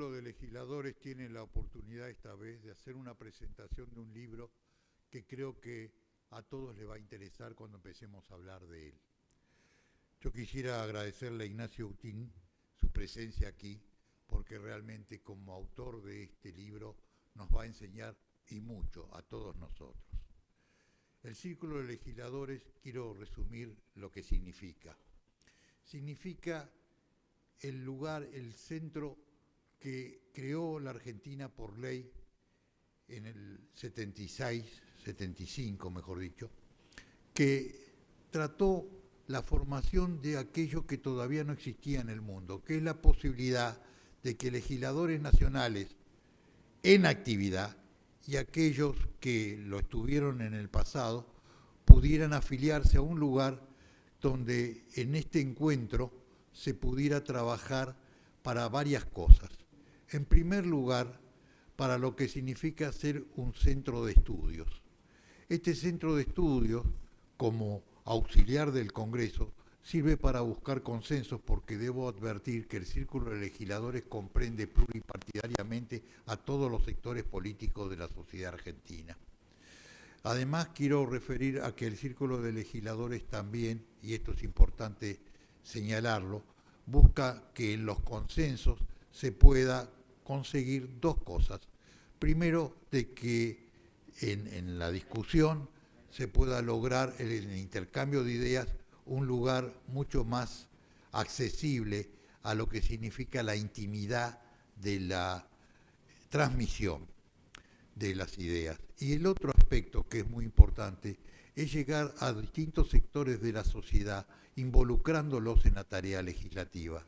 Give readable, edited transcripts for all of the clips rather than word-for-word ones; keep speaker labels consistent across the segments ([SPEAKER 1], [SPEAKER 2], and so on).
[SPEAKER 1] Círculo de Legisladores tiene la oportunidad esta vez de hacer una presentación de un libro que creo que a todos les va a interesar cuando empecemos a hablar de él. Yo quisiera agradecerle a Ignacio Utín su presencia aquí, porque realmente como autor de este libro nos va a enseñar y mucho a todos nosotros. El Círculo de Legisladores, quiero resumir lo que significa. Significa el lugar, el centro que creó la Argentina por ley en el 76, 75 mejor dicho, que trató la formación de aquello que todavía no existía en el mundo, que es la posibilidad de que legisladores nacionales en actividad y aquellos que lo estuvieron en el pasado pudieran afiliarse a un lugar donde en este encuentro se pudiera trabajar para varias cosas. En primer lugar, para lo que significa ser un centro de estudios. Este centro de estudios, como auxiliar del Congreso, sirve para buscar consensos, porque debo advertir que el Círculo de Legisladores comprende pluripartidariamente a todos los sectores políticos de la sociedad argentina. Además, quiero referir a que el Círculo de Legisladores también, y esto es importante señalarlo, busca que en los consensos se pueda conseguir dos cosas. Primero, de que en la discusión se pueda lograr en el intercambio de ideas un lugar mucho más accesible a lo que significa la intimidad de la transmisión de las ideas. Y el otro aspecto que es muy importante es llegar a distintos sectores de la sociedad involucrándolos en la tarea legislativa.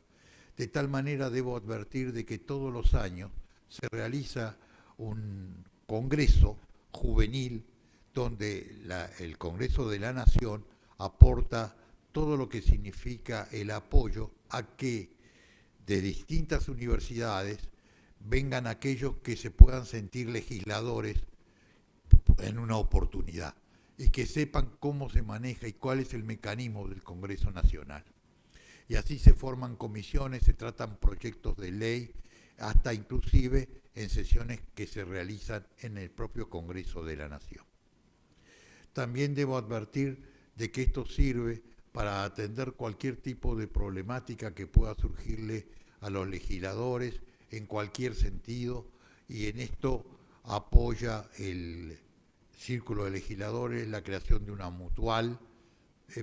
[SPEAKER 1] De tal manera debo advertir de que todos los años se realiza un congreso juvenil donde el Congreso de la Nación aporta todo lo que significa el apoyo a que de distintas universidades vengan aquellos que se puedan sentir legisladores en una oportunidad y que sepan cómo se maneja y cuál es el mecanismo del Congreso Nacional. Y así se forman comisiones, se tratan proyectos de ley, hasta inclusive en sesiones que se realizan en el propio Congreso de la Nación. También debo advertir de que esto sirve para atender cualquier tipo de problemática que pueda surgirle a los legisladores en cualquier sentido, y en esto apoya el Círculo de Legisladores la creación de una mutual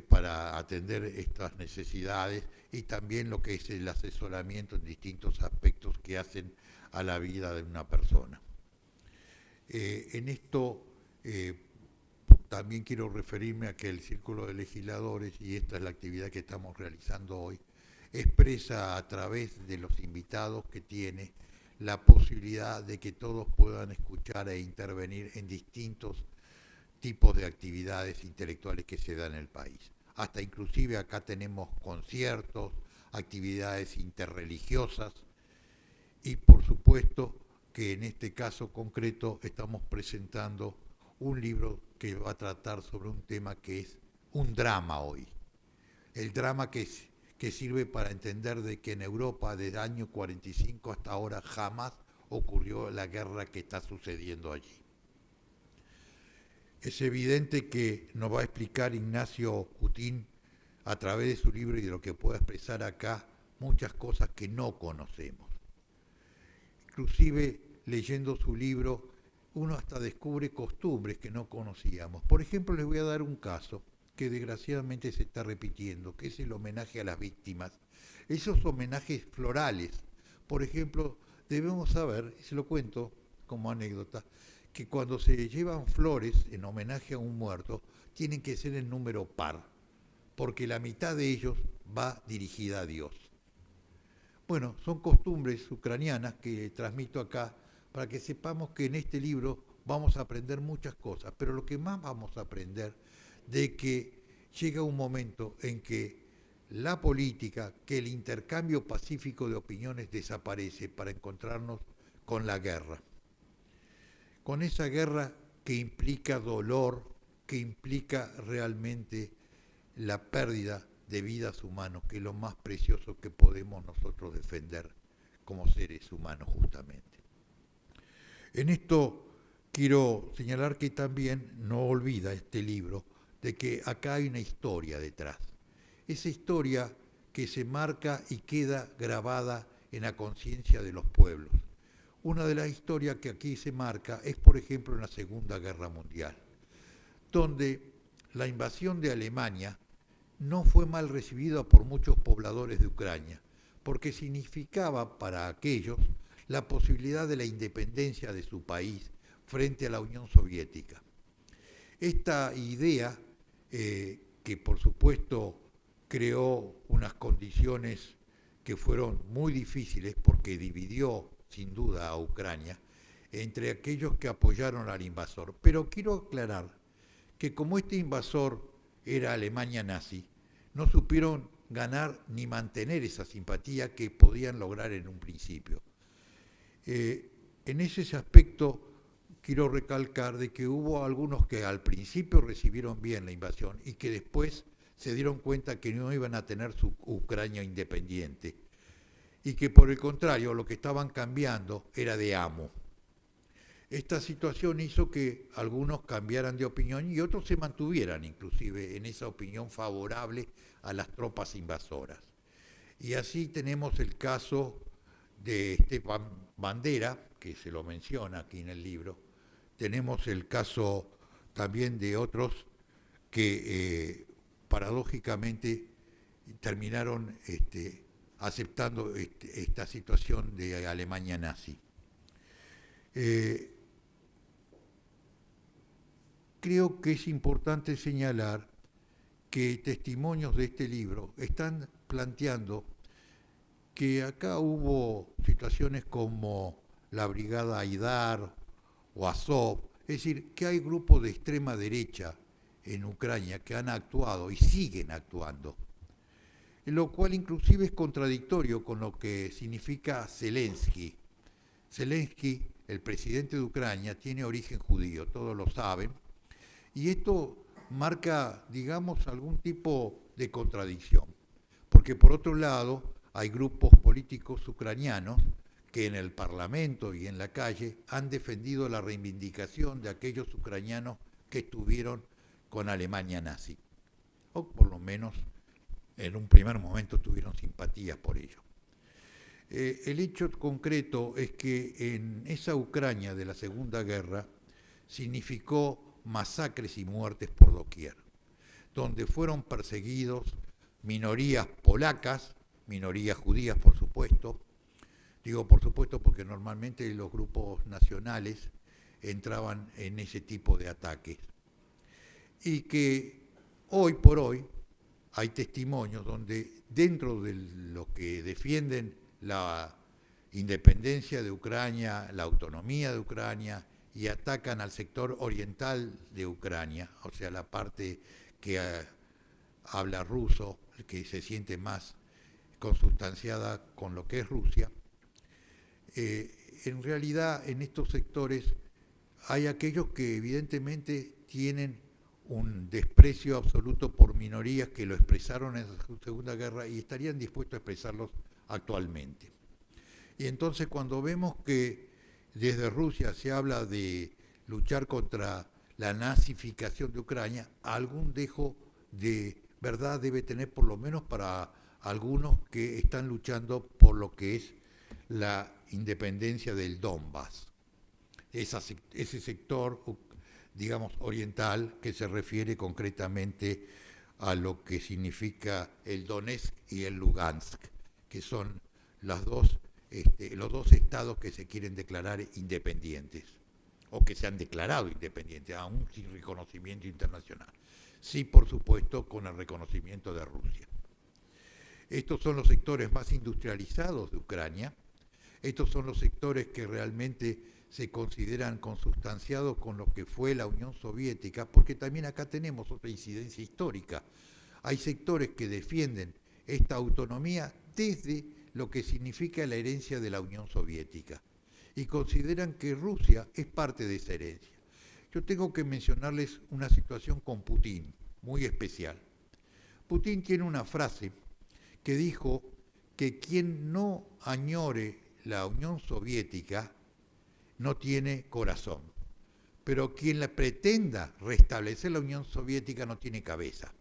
[SPEAKER 1] para atender estas necesidades, y también lo que es el asesoramiento en distintos aspectos que hacen a la vida de una persona. En esto también quiero referirme a que el Círculo de Legisladores, y esta es la actividad que estamos realizando hoy, expresa a través de los invitados que tiene la posibilidad de que todos puedan escuchar e intervenir en distintos tipos de actividades intelectuales que se dan en el país. Hasta inclusive acá tenemos conciertos, actividades interreligiosas, y por supuesto que en este caso concreto estamos presentando un libro que va a tratar sobre un tema que es un drama hoy. El drama que sirve para entender de que en Europa desde el año 45 hasta ahora jamás ocurrió la guerra que está sucediendo allí. Es evidente que nos va a explicar Ignacio Utín a través de su libro y de lo que pueda expresar acá muchas cosas que no conocemos. Inclusive leyendo su libro uno hasta descubre costumbres que no conocíamos. Por ejemplo, les voy a dar un caso que desgraciadamente se está repitiendo, que es el homenaje a las víctimas. Esos homenajes florales, por ejemplo, debemos saber, y se lo cuento como anécdota, que cuando se llevan flores en homenaje a un muerto, tienen que ser en número par, porque la mitad de ellos va dirigida a Dios. Bueno, son costumbres ucranianas que transmito acá para que sepamos que en este libro vamos a aprender muchas cosas, pero lo que más vamos a aprender de que llega un momento en que la política, que el intercambio pacífico de opiniones desaparece para encontrarnos con la guerra. Con esa guerra que implica dolor, que implica realmente la pérdida de vidas humanas, que es lo más precioso que podemos nosotros defender como seres humanos justamente. En esto quiero señalar que también no olvida este libro de que acá hay una historia detrás. Esa historia que se marca y queda grabada en la conciencia de los pueblos. Una de las historias que aquí se marca es, por ejemplo, en la Segunda Guerra Mundial, donde la invasión de Alemania no fue mal recibida por muchos pobladores de Ucrania, porque significaba para aquellos la posibilidad de la independencia de su país frente a la Unión Soviética. Esta idea, que por supuesto creó unas condiciones que fueron muy difíciles porque dividió sin duda a Ucrania entre aquellos que apoyaron al invasor. Pero quiero aclarar que como este invasor era Alemania nazi, no supieron ganar ni mantener esa simpatía que podían lograr en un principio. En ese aspecto quiero recalcar de que hubo algunos que al principio recibieron bien la invasión y que después se dieron cuenta que no iban a tener su Ucrania independiente y que por el contrario lo que estaban cambiando era de amo. Esta situación hizo que algunos cambiaran de opinión y otros se mantuvieran inclusive en esa opinión favorable a las tropas invasoras. Y así tenemos el caso de Stepan Bandera, que se lo menciona aquí en el libro. Tenemos el caso también de otros que paradójicamente terminaron aceptando esta situación de Alemania nazi. Creo que es importante señalar que testimonios de este libro están planteando que acá hubo situaciones como la Brigada Aidar o Azov, es decir, que hay grupos de extrema derecha en Ucrania que han actuado y siguen actuando, lo cual inclusive es contradictorio con lo que significa Zelensky. Zelensky, el presidente de Ucrania, tiene origen judío, todos lo saben, y esto marca, digamos, algún tipo de contradicción, porque por otro lado hay grupos políticos ucranianos que en el Parlamento y en la calle han defendido la reivindicación de aquellos ucranianos que estuvieron con Alemania nazi, o por lo menos en un primer momento tuvieron simpatías por ello. El hecho concreto es que en esa Ucrania de la Segunda Guerra significó masacres y muertes por doquier, donde fueron perseguidos minorías polacas, minorías judías por supuesto, digo por supuesto porque normalmente los grupos nacionales entraban en ese tipo de ataques, y que hoy por hoy hay testimonios donde dentro de lo que defienden la independencia de Ucrania, la autonomía de Ucrania, y atacan al sector oriental de Ucrania, o sea, la parte que habla ruso, que se siente más consustanciada con lo que es Rusia. En realidad, en estos sectores hay aquellos que evidentemente tienen un desprecio absoluto por minorías que lo expresaron en la Segunda Guerra y estarían dispuestos a expresarlos actualmente. Y entonces cuando vemos que desde Rusia se habla de luchar contra la nazificación de Ucrania, algún dejo de verdad debe tener por lo menos para algunos que están luchando por lo que es la independencia del Donbass, ese sector, digamos, oriental que se refiere concretamente a lo que significa el Donetsk y el Lugansk, que son los dos estados que se quieren declarar independientes, o que se han declarado independientes, aún sin reconocimiento internacional. Sí, por supuesto, con el reconocimiento de Rusia. Estos son los sectores más industrializados de Ucrania, estos son los sectores que realmente se consideran consustanciados con lo que fue la Unión Soviética, porque también acá tenemos otra incidencia histórica. Hay sectores que defienden esta autonomía desde lo que significa la herencia de la Unión Soviética y consideran que Rusia es parte de esa herencia. Yo tengo que mencionarles una situación con Putin, muy especial. Putin tiene una frase que dijo que quien no añore la Unión Soviética no tiene corazón, pero quien la pretenda restablecer la Unión Soviética no tiene cabeza.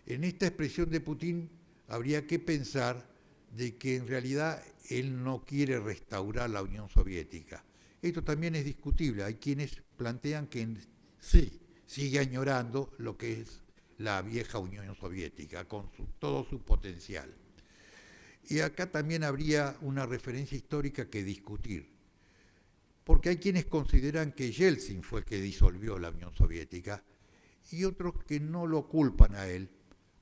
[SPEAKER 1] En esta expresión de Putin habría que pensar de que en realidad él no quiere restaurar la Unión Soviética. Esto también es discutible. Hay quienes plantean que sí, sigue añorando lo que es la vieja Unión Soviética, con todo su potencial. Y acá también habría una referencia histórica que discutir, porque hay quienes consideran que Yeltsin fue el que disolvió la Unión Soviética y otros que no lo culpan a él,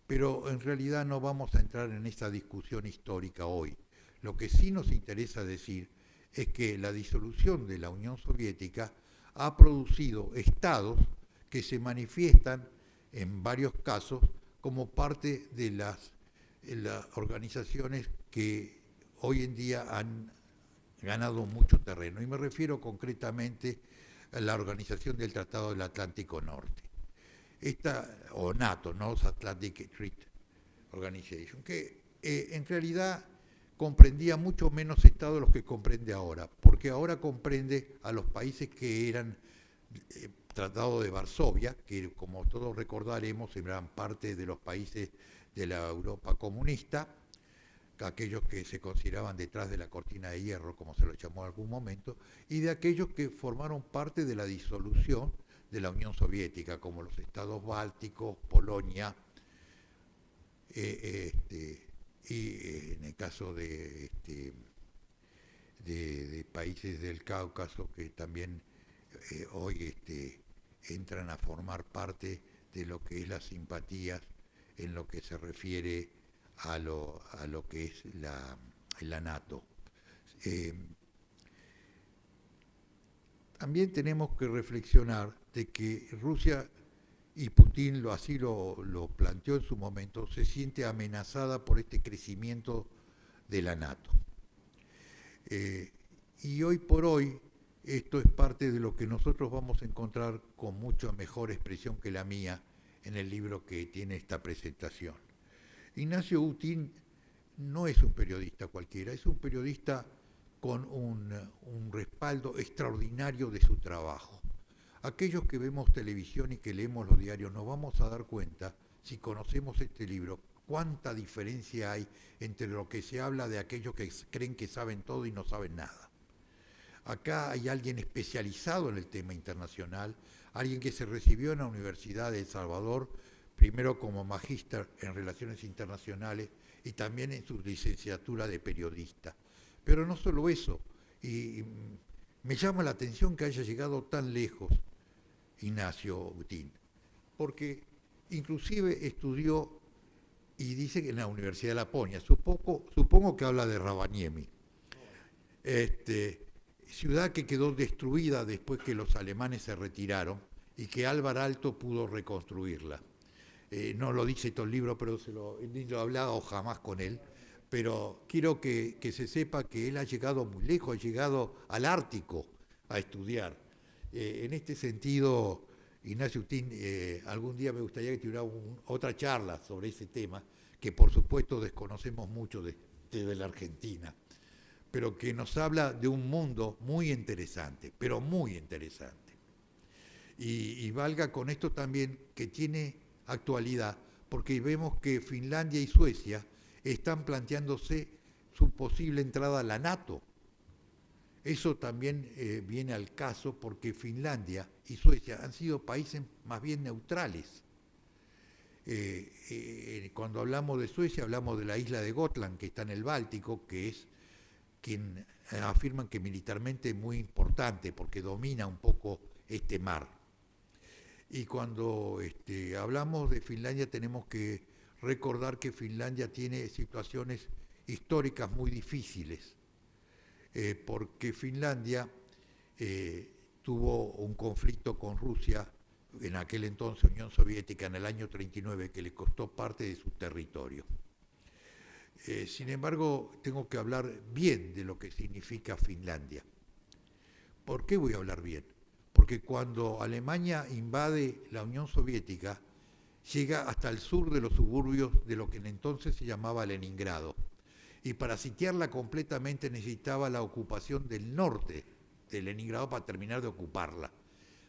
[SPEAKER 1] pero en realidad no vamos a entrar en esta discusión histórica hoy. Lo que sí nos interesa decir es que la disolución de la Unión Soviética ha producido estados que se manifiestan en varios casos como parte de las organizaciones que hoy en día han ganado mucho terreno. Y me refiero concretamente a la Organización del Tratado del Atlántico Norte. O NATO, North Atlantic Treaty Organization, que en realidad comprendía mucho menos estados de los que comprende ahora, porque ahora comprende a los países que eran Tratado de Varsovia, que como todos recordaremos eran parte de los países de la Europa comunista, aquellos que se consideraban detrás de la cortina de hierro, como se lo llamó en algún momento, y de aquellos que formaron parte de la disolución de la Unión Soviética, como los estados bálticos, Polonia, y en el caso de países del Cáucaso que también hoy entran a formar parte de lo que es las simpatías en lo que se refiere a lo que es la NATO. También tenemos que reflexionar de que Rusia, y Putin así lo planteó en su momento, se siente amenazada por este crecimiento de la NATO. Y hoy por hoy esto es parte de lo que nosotros vamos a encontrar con mucha mejor expresión que la mía en el libro que tiene esta presentación. Ignacio Putin no es un periodista cualquiera, es un periodista con un respaldo extraordinario de su trabajo. Aquellos que vemos televisión y que leemos los diarios nos vamos a dar cuenta, si conocemos este libro, cuánta diferencia hay entre lo que se habla de aquellos que creen que saben todo y no saben nada. Acá hay alguien especializado en el tema internacional, alguien que se recibió en la Universidad de El Salvador, primero como magíster en Relaciones Internacionales y también en su licenciatura de periodista. Pero no solo eso, y me llama la atención que haya llegado tan lejos Ignacio Putin, porque inclusive estudió, y dice que en la Universidad de Laponia, supongo que habla de Ravaniemi, ciudad que quedó destruida después que los alemanes se retiraron y que Álvar Alto pudo reconstruirla. No lo dice todo el libro, pero ni lo he hablado jamás con él, pero quiero que se sepa que él ha llegado muy lejos, ha llegado al Ártico a estudiar. En este sentido, Ignacio Putin, algún día me gustaría que tuviera otra charla sobre ese tema, que por supuesto desconocemos mucho de la Argentina, pero que nos habla de un mundo muy interesante, pero muy interesante. Y valga con esto también que tiene actualidad, porque vemos que Finlandia y Suecia están planteándose su posible entrada a la NATO. Eso también viene al caso porque Finlandia y Suecia han sido países más bien neutrales. Cuando hablamos de Suecia hablamos de la isla de Gotland, que está en el Báltico, que es quien afirman que militarmente es muy importante porque domina un poco este mar. Y cuando hablamos de Finlandia tenemos que recordar que Finlandia tiene situaciones históricas muy difíciles, porque Finlandia tuvo un conflicto con Rusia, en aquel entonces Unión Soviética, en el año 39, que le costó parte de su territorio. Sin embargo, tengo que hablar bien de lo que significa Finlandia. ¿Por qué voy a hablar bien? Porque cuando Alemania invade la Unión Soviética, llega hasta el sur de los suburbios de lo que en entonces se llamaba Leningrado. y para sitiarla completamente necesitaba la ocupación del norte de Leningrado para terminar de ocuparla.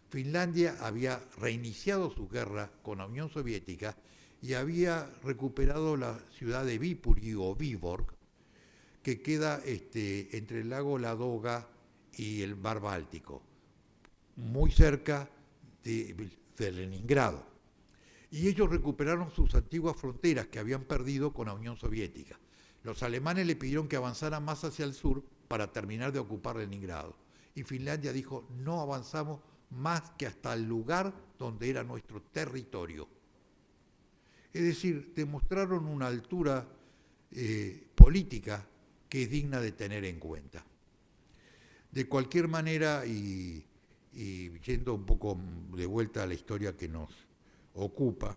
[SPEAKER 1] Finlandia había reiniciado su guerra con la Unión Soviética y había recuperado la ciudad de Viipuri o Viborg, que queda entre el lago Ladoga y el mar Báltico, muy cerca de Leningrado. Y ellos recuperaron sus antiguas fronteras que habían perdido con la Unión Soviética. Los alemanes le pidieron que avanzaran más hacia el sur para terminar de ocupar Leningrado. Y Finlandia dijo, no avanzamos más que hasta el lugar donde era nuestro territorio. Es decir, demostraron una altura política que es digna de tener en cuenta. De cualquier manera, y yendo un poco de vuelta a la historia que nos ocupa,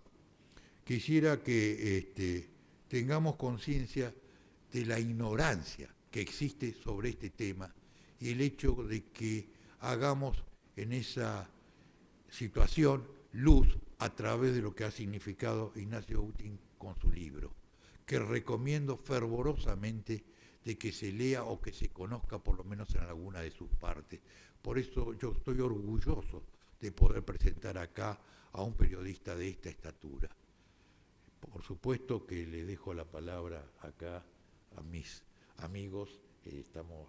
[SPEAKER 1] quisiera que tengamos conciencia de la ignorancia que existe sobre este tema y el hecho de que hagamos en esa situación luz a través de lo que ha significado Ignacio Utin con su libro, que recomiendo fervorosamente de que se lea o que se conozca por lo menos en alguna de sus partes. Por eso yo estoy orgulloso de poder presentar acá a un periodista de esta estatura. Por supuesto que le dejo la palabra acá a mis amigos,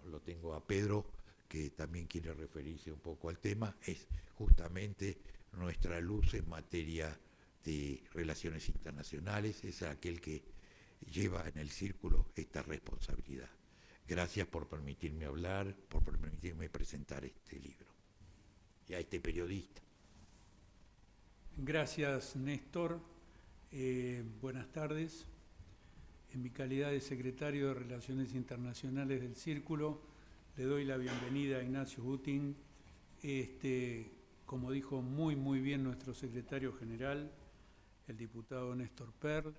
[SPEAKER 1] lo tengo a Pedro, que también quiere referirse un poco al tema, es justamente nuestra luz en materia de relaciones internacionales, es aquel que lleva en el círculo esta responsabilidad. Gracias por permitirme hablar, por permitirme presentar este libro y a este periodista.
[SPEAKER 2] Gracias, Néstor. Buenas tardes. En mi calidad de secretario de Relaciones Internacionales del Círculo, le doy la bienvenida a Ignacio Utin. Como dijo muy bien nuestro secretario general, el diputado Néstor Perl,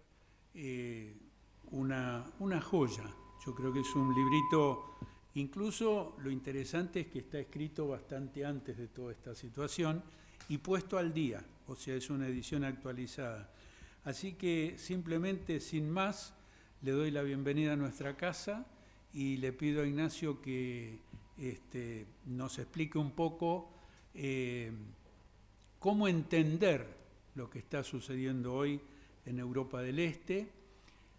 [SPEAKER 2] una joya. Yo creo que es un librito, incluso lo interesante es que está escrito bastante antes de toda esta situación y puesto al día, o sea, es una edición actualizada. Así que simplemente, sin más, le doy la bienvenida a nuestra casa y le pido a Ignacio que nos explique un poco cómo entender lo que está sucediendo hoy en Europa del Este,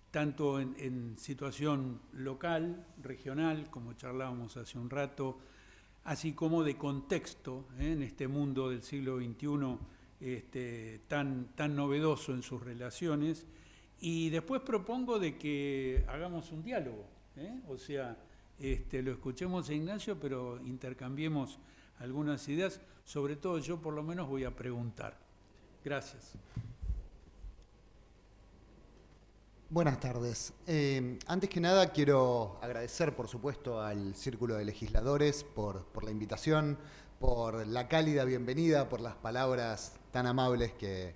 [SPEAKER 2] tanto en situación local, regional, como charlábamos hace un rato, así como de contexto en este mundo del siglo XXI tan novedoso en sus relaciones. Y después propongo de que hagamos un diálogo, o sea, lo escuchemos a Ignacio, pero intercambiemos algunas ideas. Sobre todo yo por lo menos voy a preguntar. Gracias.
[SPEAKER 3] Buenas tardes. Antes que nada quiero agradecer, por supuesto, al Círculo de Legisladores por la invitación, por la cálida bienvenida, por las palabras tan amables que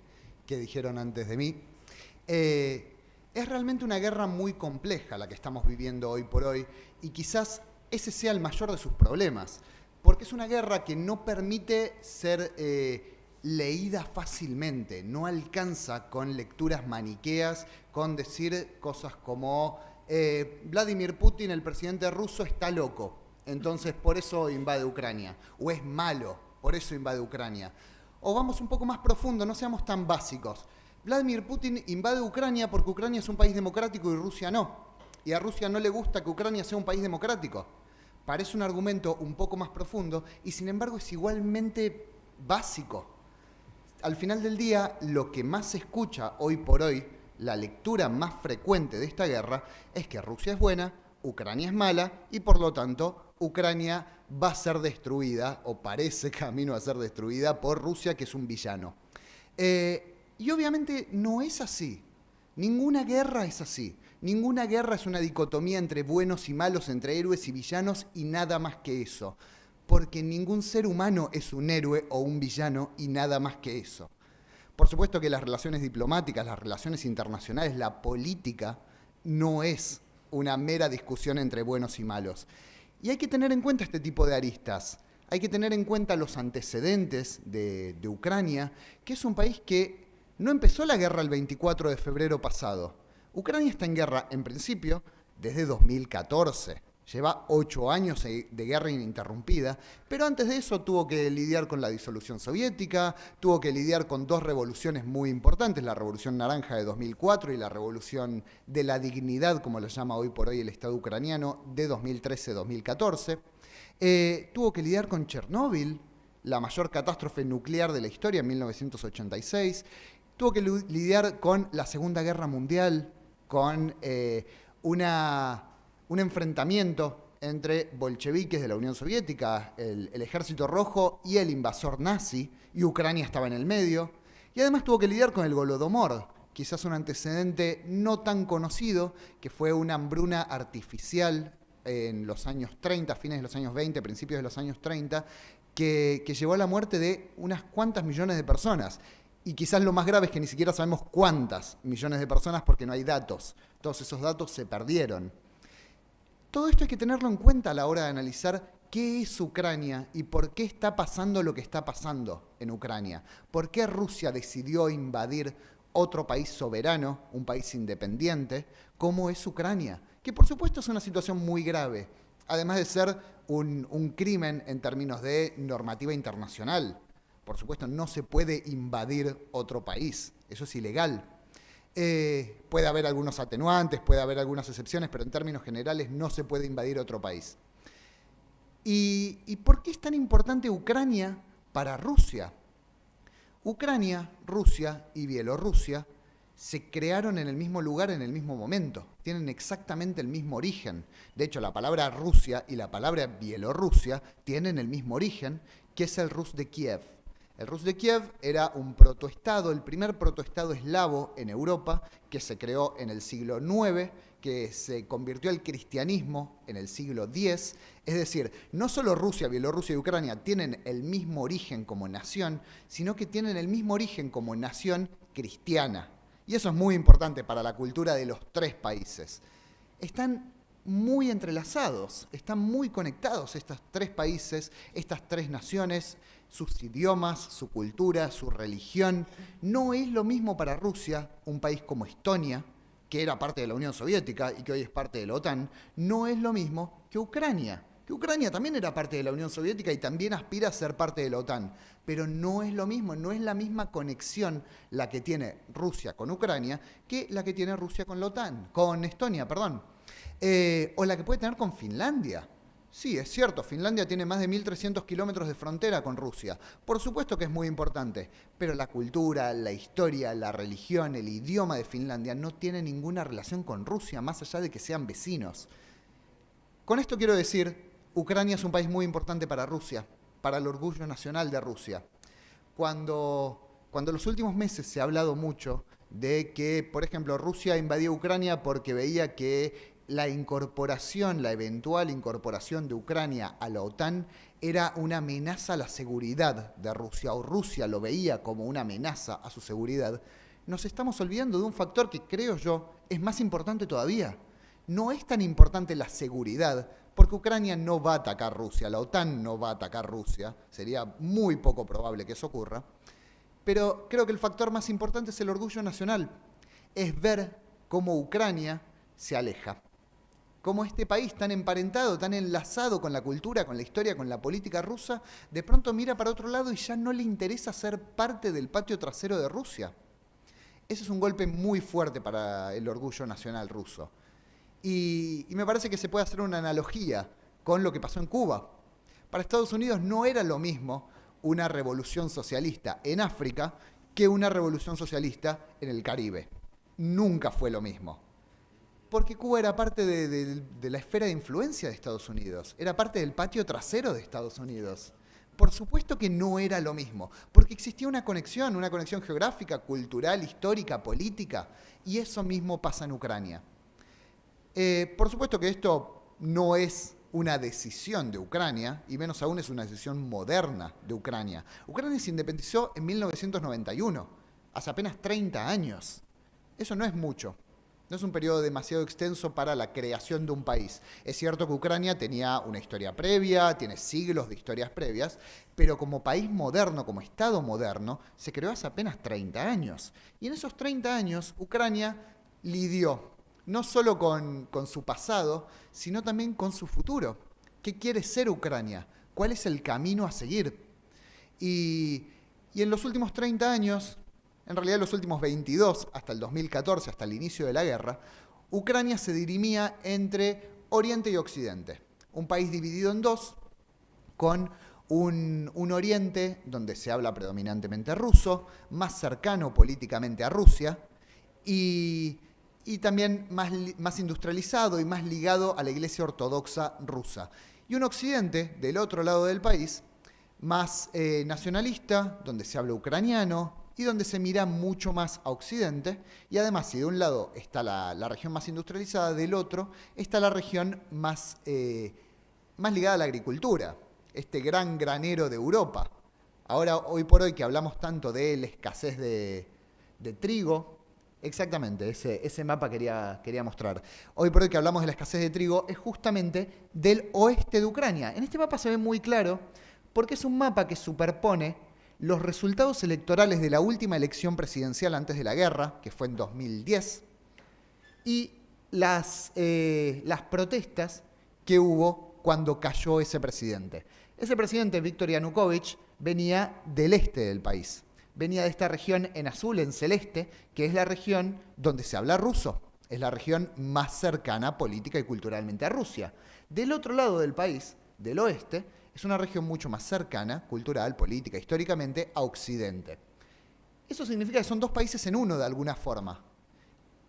[SPEAKER 3] dijeron antes de mí. Es realmente una guerra muy compleja la que estamos viviendo hoy por hoy y quizás ese sea el mayor de sus problemas, porque es una guerra que no permite ser leída fácilmente, no alcanza con lecturas maniqueas, con decir cosas como Vladimir Putin, el presidente ruso, está loco, entonces por eso invade Ucrania, o es malo, por eso invade Ucrania. O vamos un poco más profundo, no seamos tan básicos. Vladimir Putin invade Ucrania porque Ucrania es un país democrático y Rusia no. Y a Rusia no le gusta que Ucrania sea un país democrático. Parece un argumento un poco más profundo y sin embargo es igualmente básico. Al final del día, lo que más se escucha hoy por hoy, la lectura más frecuente de esta guerra, es que Rusia es buena, Ucrania es mala y por lo tanto Ucrania va a ser destruida, o parece camino a ser destruida, por Rusia, que es un villano. Y obviamente no es así. Ninguna guerra es así. Ninguna guerra es una dicotomía entre buenos y malos, entre héroes y villanos y nada más que eso. Porque ningún ser humano es un héroe o un villano y nada más que eso. Por supuesto que las relaciones diplomáticas, las relaciones internacionales, la política, no es una mera discusión entre buenos y malos. Y hay que tener en cuenta este tipo de aristas. Hay que tener en cuenta los antecedentes de Ucrania, que es un país que no empezó la guerra el 24 de febrero pasado. Ucrania está en guerra, en principio, desde 2014. Lleva 8 años de guerra ininterrumpida, pero antes de eso tuvo que lidiar con la disolución soviética, tuvo que lidiar con 2 revoluciones muy importantes, la Revolución Naranja de 2004 y la Revolución de la Dignidad, como lo llama hoy por hoy el Estado ucraniano, de 2013-2014. Tuvo que lidiar con Chernóbil, la mayor catástrofe nuclear de la historia en 1986. Tuvo que lidiar con la Segunda Guerra Mundial, con un enfrentamiento entre bolcheviques de la Unión Soviética, el Ejército Rojo y el invasor nazi, y Ucrania estaba en el medio. Y además tuvo que lidiar con el Holodomor, quizás un antecedente no tan conocido, que fue una hambruna artificial en los años 30, fines de los años 20, principios de los años 30, que llevó a la muerte de unas cuantas millones de personas. Y quizás lo más grave es que ni siquiera sabemos cuántas millones de personas porque no hay datos. Todos esos datos se perdieron. Todo esto hay que tenerlo en cuenta a la hora de analizar qué es Ucrania y por qué está pasando lo que está pasando en Ucrania. ¿Por qué Rusia decidió invadir otro país soberano, un país independiente, como es Ucrania? Que por supuesto es una situación muy grave, además de ser un crimen en términos de normativa internacional. Por supuesto, no se puede invadir otro país, eso es ilegal. Puede haber algunos atenuantes, puede haber algunas excepciones, pero en términos generales no se puede invadir otro país. ¿Y por qué es tan importante Ucrania para Rusia? Ucrania, Rusia y Bielorrusia se crearon en el mismo lugar en el mismo momento. Tienen exactamente el mismo origen. De hecho, la palabra Rusia y la palabra Bielorrusia tienen el mismo origen, que es el Rus de Kiev. El Rus de Kiev era un protoestado, el primer protoestado eslavo en Europa, que se creó en el siglo IX, que se convirtió al cristianismo en el siglo X. Es decir, no solo Rusia, Bielorrusia y Ucrania tienen el mismo origen como nación, sino que tienen el mismo origen como nación cristiana. Y eso es muy importante para la cultura de los 3 países. Están muy entrelazados, están muy conectados estos 3 países, estas 3 naciones, sus idiomas, su cultura, su religión. No es lo mismo para Rusia, un país como Estonia, que era parte de la Unión Soviética y que hoy es parte de la OTAN, no es lo mismo que Ucrania también era parte de la Unión Soviética y también aspira a ser parte de la OTAN, pero no es lo mismo, no es la misma conexión la que tiene Rusia con Ucrania que la que tiene Rusia con la OTAN, con Estonia, perdón, o la que puede tener con Finlandia. Sí, es cierto, Finlandia tiene más de 1.300 kilómetros de frontera con Rusia. Por supuesto que es muy importante, pero la cultura, la historia, la religión, el idioma de Finlandia no tiene ninguna relación con Rusia, más allá de que sean vecinos. Con esto quiero decir, Ucrania es un país muy importante para Rusia, para el orgullo nacional de Rusia. Cuando en los últimos meses se ha hablado mucho de que, por ejemplo, Rusia invadió Ucrania porque veía que la eventual incorporación de Ucrania a la OTAN era una amenaza a la seguridad de Rusia, o Rusia lo veía como una amenaza a su seguridad, nos estamos olvidando de un factor que creo yo es más importante todavía. No es tan importante la seguridad, porque Ucrania no va a atacar Rusia, la OTAN no va a atacar Rusia, sería muy poco probable que eso ocurra, pero creo que el factor más importante es el orgullo nacional, es ver cómo Ucrania se aleja. Cómo este país tan emparentado, tan enlazado con la cultura, con la historia, con la política rusa, de pronto mira para otro lado y ya no le interesa ser parte del patio trasero de Rusia. Ese es un golpe muy fuerte para el orgullo nacional ruso. Y me parece que se puede hacer una analogía con lo que pasó en Cuba. Para Estados Unidos no era lo mismo una revolución socialista en África que una revolución socialista en el Caribe. Nunca fue lo mismo. Porque Cuba era parte de la esfera de influencia de Estados Unidos, era parte del patio trasero de Estados Unidos. Por supuesto que no era lo mismo, porque existía una conexión geográfica, cultural, histórica, política, y eso mismo pasa en Ucrania. Por supuesto que esto no es una decisión de Ucrania, y menos aún es una decisión moderna de Ucrania. Ucrania se independizó en 1991, hace apenas 30 años. Eso no es mucho. No es un periodo demasiado extenso para la creación de un país. Es cierto que Ucrania tenía una historia previa, tiene siglos de historias previas, pero como país moderno, como Estado moderno, se creó hace apenas 30 años. Y en esos 30 años, Ucrania lidió no solo con su pasado, sino también con su futuro. ¿Qué quiere ser Ucrania? ¿Cuál es el camino a seguir? Y en los últimos 30 años, en realidad los últimos 22, hasta el 2014, hasta el inicio de la guerra, Ucrania se dirimía entre Oriente y Occidente. Un país dividido en dos, con un Oriente donde se habla predominantemente ruso, más cercano políticamente a Rusia, y también más industrializado y más ligado a la Iglesia Ortodoxa rusa. Y un Occidente, del otro lado del país, más nacionalista, donde se habla ucraniano y donde se mira mucho más a Occidente. Y además, si de un lado está la región más industrializada, del otro está la región más ligada a la agricultura, este gran granero de Europa. Ahora, hoy por hoy, que hablamos tanto de la escasez de trigo, exactamente, ese mapa quería mostrar. Hoy por hoy que hablamos de la escasez de trigo es justamente del oeste de Ucrania. En este mapa se ve muy claro porque es un mapa que superpone los resultados electorales de la última elección presidencial antes de la guerra, que fue en 2010, y las protestas que hubo cuando cayó ese presidente. Ese presidente, Viktor Yanukovych, venía del este del país. Venía de esta región en azul, en celeste, que es la región donde se habla ruso. Es la región más cercana política y culturalmente a Rusia. Del otro lado del país, del oeste, es una región mucho más cercana, cultural, política, históricamente, a Occidente. Eso significa que son dos países en uno de alguna forma.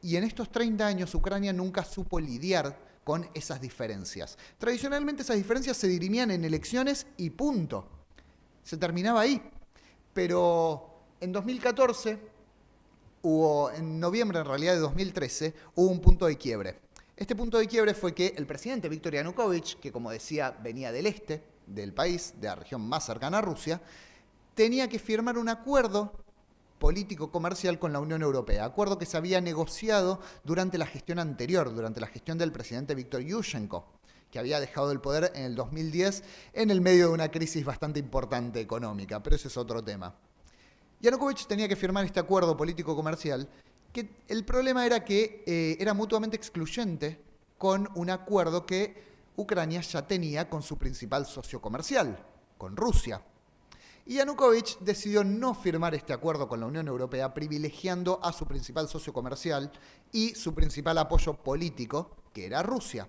[SPEAKER 3] Y en estos 30 años Ucrania nunca supo lidiar con esas diferencias. Tradicionalmente esas diferencias se dirimían en elecciones y punto. Se terminaba ahí. Pero en 2014, en noviembre en realidad de 2013, hubo un punto de quiebre. Este punto de quiebre fue que el presidente Viktor Yanukovych, que como decía venía del este del país, de la región más cercana a Rusia, tenía que firmar un acuerdo político-comercial con la Unión Europea, acuerdo que se había negociado durante la gestión anterior, durante la gestión del presidente Viktor Yushchenko, que había dejado el poder en el 2010 en el medio de una crisis bastante importante económica, pero ese es otro tema. Yanukovych tenía que firmar este acuerdo político-comercial, que el problema era que era mutuamente excluyente con un acuerdo que Ucrania ya tenía con su principal socio comercial, con Rusia. Y Yanukovych decidió no firmar este acuerdo con la Unión Europea, privilegiando a su principal socio comercial y su principal apoyo político, que era Rusia.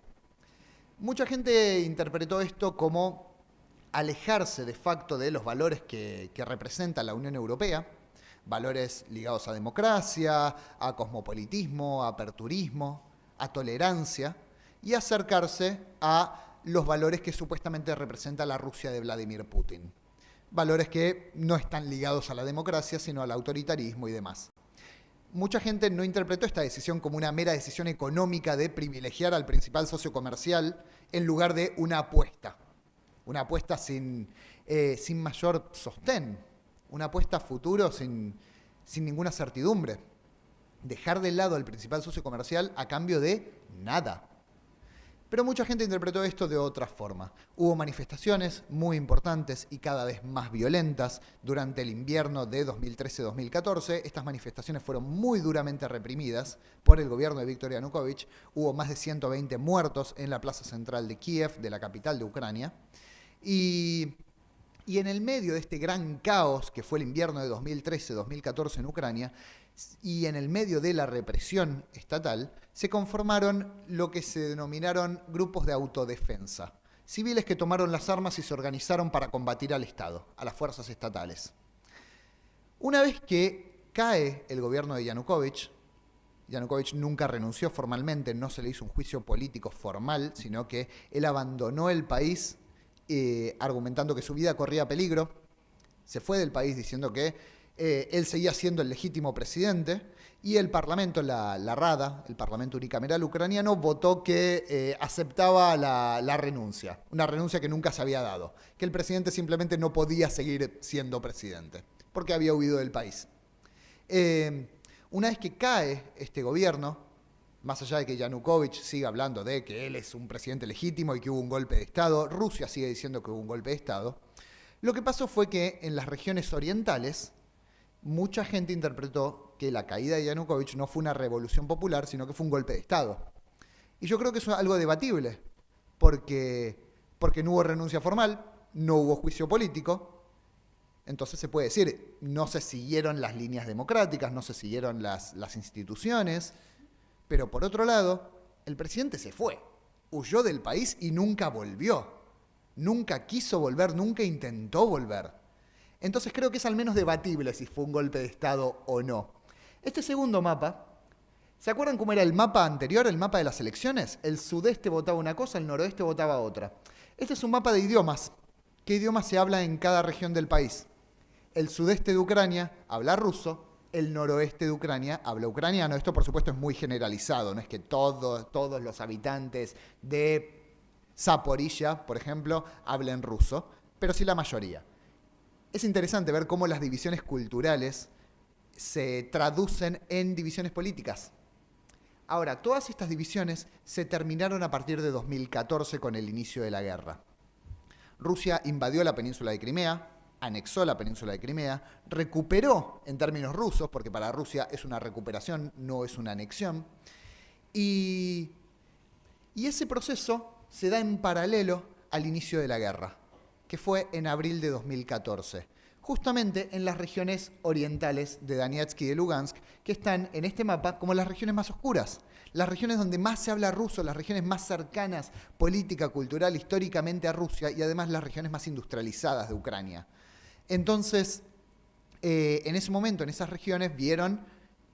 [SPEAKER 3] Mucha gente interpretó esto como alejarse de facto de los valores que representa la Unión Europea, valores ligados a democracia, a cosmopolitismo, a aperturismo, a tolerancia, y acercarse a los valores que supuestamente representa la Rusia de Vladimir Putin. Valores que no están ligados a la democracia, sino al autoritarismo y demás. Mucha gente no interpretó esta decisión como una mera decisión económica de privilegiar al principal socio comercial en lugar de una apuesta sin mayor sostén, una apuesta a futuro sin ninguna certidumbre. Dejar de lado al principal socio comercial a cambio de nada. Pero mucha gente interpretó esto de otra forma. Hubo manifestaciones muy importantes y cada vez más violentas durante el invierno de 2013-2014. Estas manifestaciones fueron muy duramente reprimidas por el gobierno de Viktor Yanukovych. Hubo más de 120 muertos en la plaza central de Kiev, de la capital de Ucrania. Y en el medio de este gran caos que fue el invierno de 2013-2014 en Ucrania, y en el medio de la represión estatal, se conformaron lo que se denominaron grupos de autodefensa, civiles que tomaron las armas y se organizaron para combatir al Estado, a las fuerzas estatales. Una vez que cae el gobierno de Yanukovych, Yanukovych nunca renunció formalmente, no se le hizo un juicio político formal, sino que él abandonó el país argumentando que su vida corría peligro, se fue del país diciendo que él seguía siendo el legítimo presidente, y el Parlamento, la Rada, el Parlamento unicameral ucraniano, votó que aceptaba la renuncia, una renuncia que nunca se había dado, que el presidente simplemente no podía seguir siendo presidente, porque había huido del país. Una vez que cae este gobierno, más allá de que Yanukovych siga hablando de que él es un presidente legítimo y que hubo un golpe de Estado, Rusia sigue diciendo que hubo un golpe de Estado, lo que pasó fue que en las regiones orientales mucha gente interpretó que la caída de Yanukovych no fue una revolución popular, sino que fue un golpe de Estado. Y yo creo que eso es algo debatible, porque no hubo renuncia formal, no hubo juicio político. Entonces se puede decir, no se siguieron las líneas democráticas, no se siguieron las instituciones, pero por otro lado, el presidente se fue, huyó del país y nunca volvió. Nunca quiso volver, nunca intentó volver. Entonces creo que es al menos debatible si fue un golpe de Estado o no. Este segundo mapa, ¿se acuerdan cómo era el mapa anterior, el mapa de las elecciones? El sudeste votaba una cosa, el noroeste votaba otra. Este es un mapa de idiomas. ¿Qué idioma se habla en cada región del país? El sudeste de Ucrania habla ruso, el noroeste de Ucrania habla ucraniano. Esto, por supuesto, es muy generalizado. No es que todos los habitantes de Zaporizhia, por ejemplo, hablen ruso, pero sí la mayoría. Es interesante ver cómo las divisiones culturales se traducen en divisiones políticas. Ahora, todas estas divisiones se terminaron a partir de 2014 con el inicio de la guerra. Rusia invadió la península de Crimea, anexó la península de Crimea, recuperó en términos rusos, porque para Rusia es una recuperación, no es una anexión, y ese proceso se da en paralelo al inicio de la guerra, que fue en abril de 2014, justamente en las regiones orientales de Donetsk y de Lugansk, que están en este mapa como las regiones más oscuras, las regiones donde más se habla ruso, las regiones más cercanas política, cultural, históricamente a Rusia, y además las regiones más industrializadas de Ucrania. Entonces, en ese momento, en esas regiones, vieron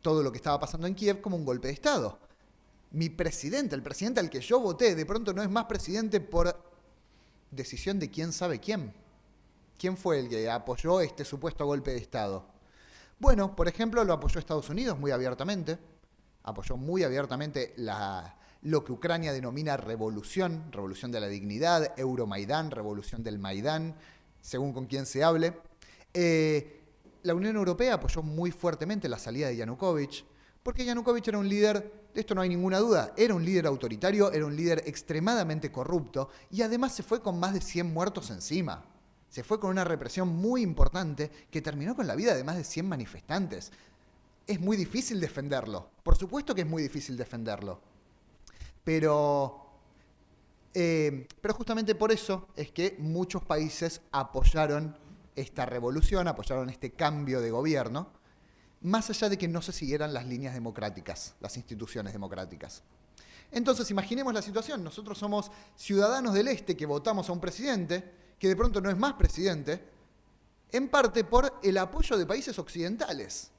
[SPEAKER 3] todo lo que estaba pasando en Kiev como un golpe de Estado. Mi presidente, el presidente al que yo voté, de pronto no es más presidente por decisión de quién sabe quién. ¿Quién fue el que apoyó este supuesto golpe de Estado? Bueno, por ejemplo, lo apoyó Estados Unidos muy abiertamente. Apoyó muy abiertamente lo que Ucrania denomina revolución de la dignidad, Euromaidán, revolución del Maidán, según con quién se hable. La Unión Europea apoyó muy fuertemente la salida de Yanukovych, porque Yanukovych era un líder, de esto no hay ninguna duda, era un líder autoritario, era un líder extremadamente corrupto, y además se fue con más de 100 muertos encima. Se fue con una represión muy importante que terminó con la vida de más de 100 manifestantes. Es muy difícil defenderlo, por supuesto que es muy difícil defenderlo, pero justamente por eso es que muchos países apoyaron esta revolución, apoyaron este cambio de gobierno, más allá de que no se siguieran las líneas democráticas, las instituciones democráticas. Entonces, imaginemos la situación. Nosotros somos ciudadanos del Este que votamos a un presidente que de pronto no es más presidente, en parte por el apoyo de países occidentales.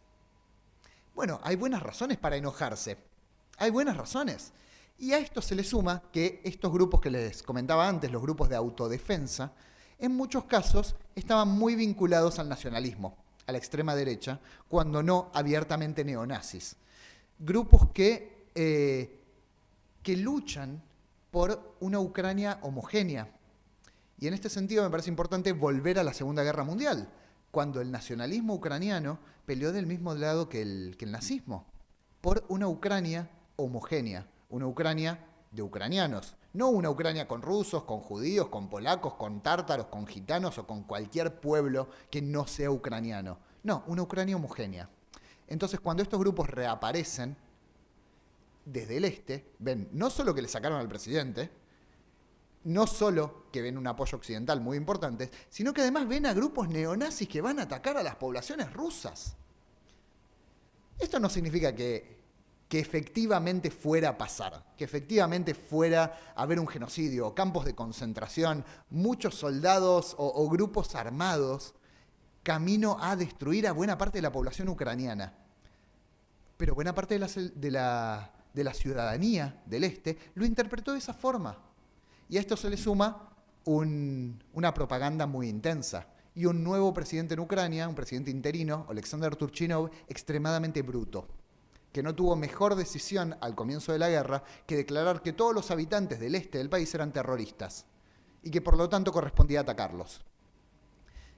[SPEAKER 3] Bueno, hay buenas razones para enojarse. Hay buenas razones. Y a esto se le suma que estos grupos que les comentaba antes, los grupos de autodefensa, en muchos casos estaban muy vinculados al nacionalismo, a la extrema derecha, cuando no abiertamente neonazis. Grupos que luchan por una Ucrania homogénea. Y en este sentido me parece importante volver a la Segunda Guerra Mundial, cuando el nacionalismo ucraniano peleó del mismo lado que el nazismo, por una Ucrania homogénea, una Ucrania de ucranianos, no una Ucrania con rusos, con judíos, con polacos, con tártaros, con gitanos o con cualquier pueblo que no sea ucraniano. No, una Ucrania homogénea. Entonces, cuando estos grupos reaparecen desde el este, ven no solo que le sacaron al presidente, no solo que ven un apoyo occidental muy importante, sino que además ven a grupos neonazis que van a atacar a las poblaciones rusas. Esto no significa que efectivamente fuera a pasar, que efectivamente fuera a haber un genocidio, campos de concentración, muchos soldados o grupos armados camino a destruir a buena parte de la población ucraniana. Pero buena parte de la ciudadanía del este lo interpretó de esa forma. Y a esto se le suma una propaganda muy intensa y un nuevo presidente en Ucrania, un presidente interino, Alexander Turchinov, extremadamente bruto, que no tuvo mejor decisión al comienzo de la guerra que declarar que todos los habitantes del este del país eran terroristas y que por lo tanto correspondía atacarlos.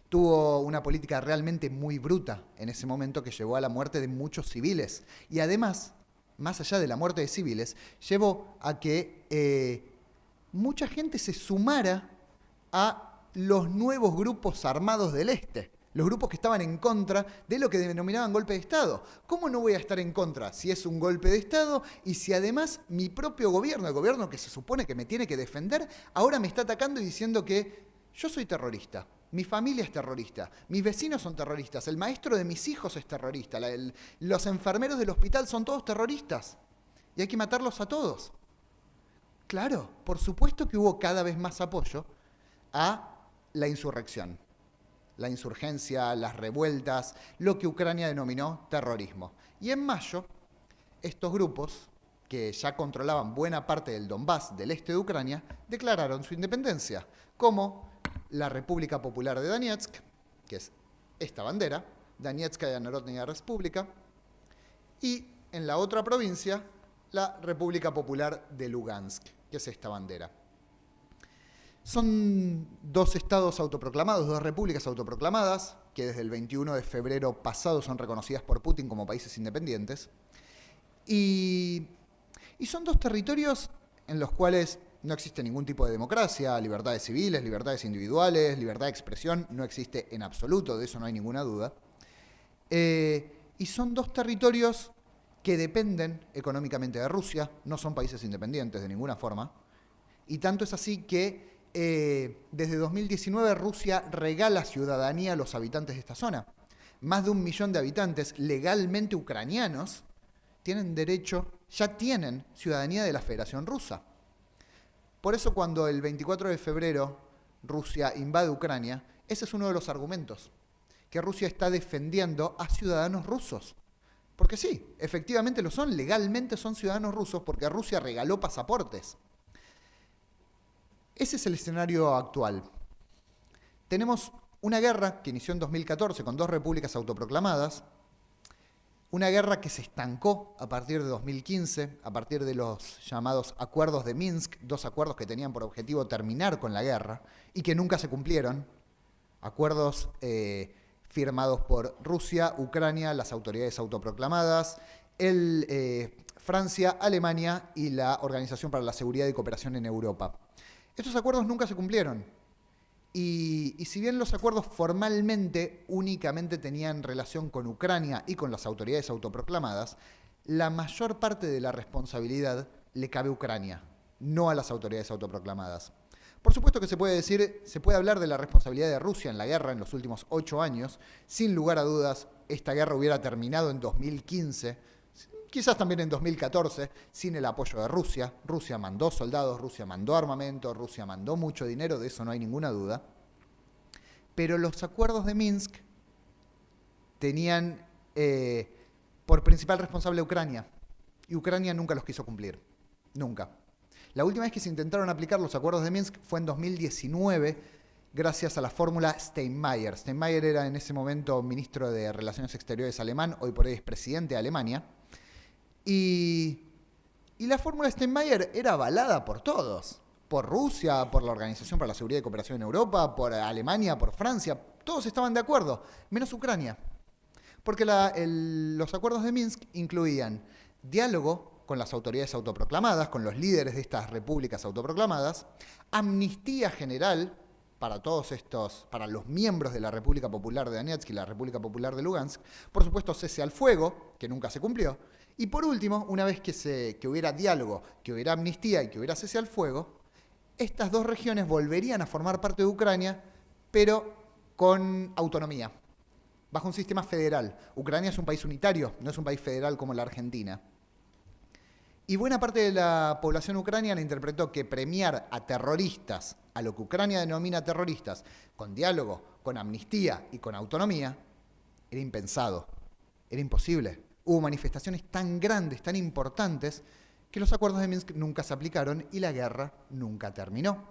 [SPEAKER 3] Tuvo una política realmente muy bruta en ese momento que llevó a la muerte de muchos civiles y además, más allá de la muerte de civiles, llevó a que mucha gente se sumara a los nuevos grupos armados del este, los grupos que estaban en contra de lo que denominaban golpe de Estado. ¿Cómo no voy a estar en contra si es un golpe de Estado y si además mi propio gobierno, el gobierno que se supone que me tiene que defender, ahora me está atacando y diciendo que yo soy terrorista, mi familia es terrorista, mis vecinos son terroristas, el maestro de mis hijos es terrorista, los enfermeros del hospital son todos terroristas y hay que matarlos a todos? Claro, por supuesto que hubo cada vez más apoyo a la insurrección. La insurgencia, las revueltas, lo que Ucrania denominó terrorismo. Y en mayo, estos grupos, que ya controlaban buena parte del Donbass, del este de Ucrania, declararon su independencia, como la República Popular de Donetsk, que es esta bandera, Donetskaya Narodnaya Respublika, y en la otra provincia, la República Popular de Lugansk, que es esta bandera. Son dos estados autoproclamados, dos repúblicas autoproclamadas, que desde el 21 de febrero pasado son reconocidas por Putin como países independientes. Y son dos territorios en los cuales no existe ningún tipo de democracia, libertades civiles, libertades individuales, libertad de expresión, no existe en absoluto, de eso no hay ninguna duda. Y son dos territorios que dependen económicamente de Rusia, no son países independientes de ninguna forma. Y tanto es así que desde 2019 Rusia regala ciudadanía a los habitantes de esta zona. Más de 1 millón de habitantes legalmente ucranianos tienen derecho, ya tienen ciudadanía de la Federación Rusa. Por eso cuando el 24 de febrero Rusia invade Ucrania, ese es uno de los argumentos, que Rusia está defendiendo a ciudadanos rusos. Porque sí, efectivamente lo son, legalmente son ciudadanos rusos porque Rusia regaló pasaportes. Ese es el escenario actual. Tenemos una guerra que inició en 2014 con dos repúblicas autoproclamadas, una guerra que se estancó a partir de 2015, a partir de los llamados acuerdos de Minsk, dos acuerdos que tenían por objetivo terminar con la guerra y que nunca se cumplieron, acuerdos firmados por Rusia, Ucrania, las autoridades autoproclamadas, Francia, Alemania y la Organización para la Seguridad y Cooperación en Europa. Estos acuerdos nunca se cumplieron. Y si bien los acuerdos formalmente únicamente tenían relación con Ucrania y con las autoridades autoproclamadas, la mayor parte de la responsabilidad le cabe a Ucrania, no a las autoridades autoproclamadas. Por supuesto que se puede hablar de la responsabilidad de Rusia en la guerra en los últimos 8 años. Sin lugar a dudas, esta guerra hubiera terminado en 2015, quizás también en 2014, sin el apoyo de Rusia. Rusia mandó soldados, Rusia mandó armamento, Rusia mandó mucho dinero, de eso no hay ninguna duda. Pero los acuerdos de Minsk tenían por principal responsable a Ucrania, y Ucrania nunca los quiso cumplir, nunca. La última vez que se intentaron aplicar los acuerdos de Minsk fue en 2019, gracias a la fórmula Steinmeier. Steinmeier era en ese momento ministro de Relaciones Exteriores alemán, hoy por hoy es presidente de Alemania. Y la fórmula Steinmeier era avalada por todos, por Rusia, por la Organización para la Seguridad y Cooperación en Europa, por Alemania, por Francia. Todos estaban de acuerdo, menos Ucrania. Porque los acuerdos de Minsk incluían diálogo con las autoridades autoproclamadas, con los líderes de estas repúblicas autoproclamadas, amnistía general para todos estos, para los miembros de la República Popular de Donetsk y la República Popular de Lugansk, por supuesto cese al fuego, que nunca se cumplió, y por último, una vez que hubiera diálogo, que hubiera amnistía y que hubiera cese al fuego, estas dos regiones volverían a formar parte de Ucrania, pero con autonomía, bajo un sistema federal. Ucrania es un país unitario, no es un país federal como la Argentina. Y buena parte de la población ucraniana interpretó que premiar a terroristas, a lo que Ucrania denomina terroristas, con diálogo, con amnistía y con autonomía, era impensado, era imposible. Hubo manifestaciones tan grandes, tan importantes, que los acuerdos de Minsk nunca se aplicaron y la guerra nunca terminó.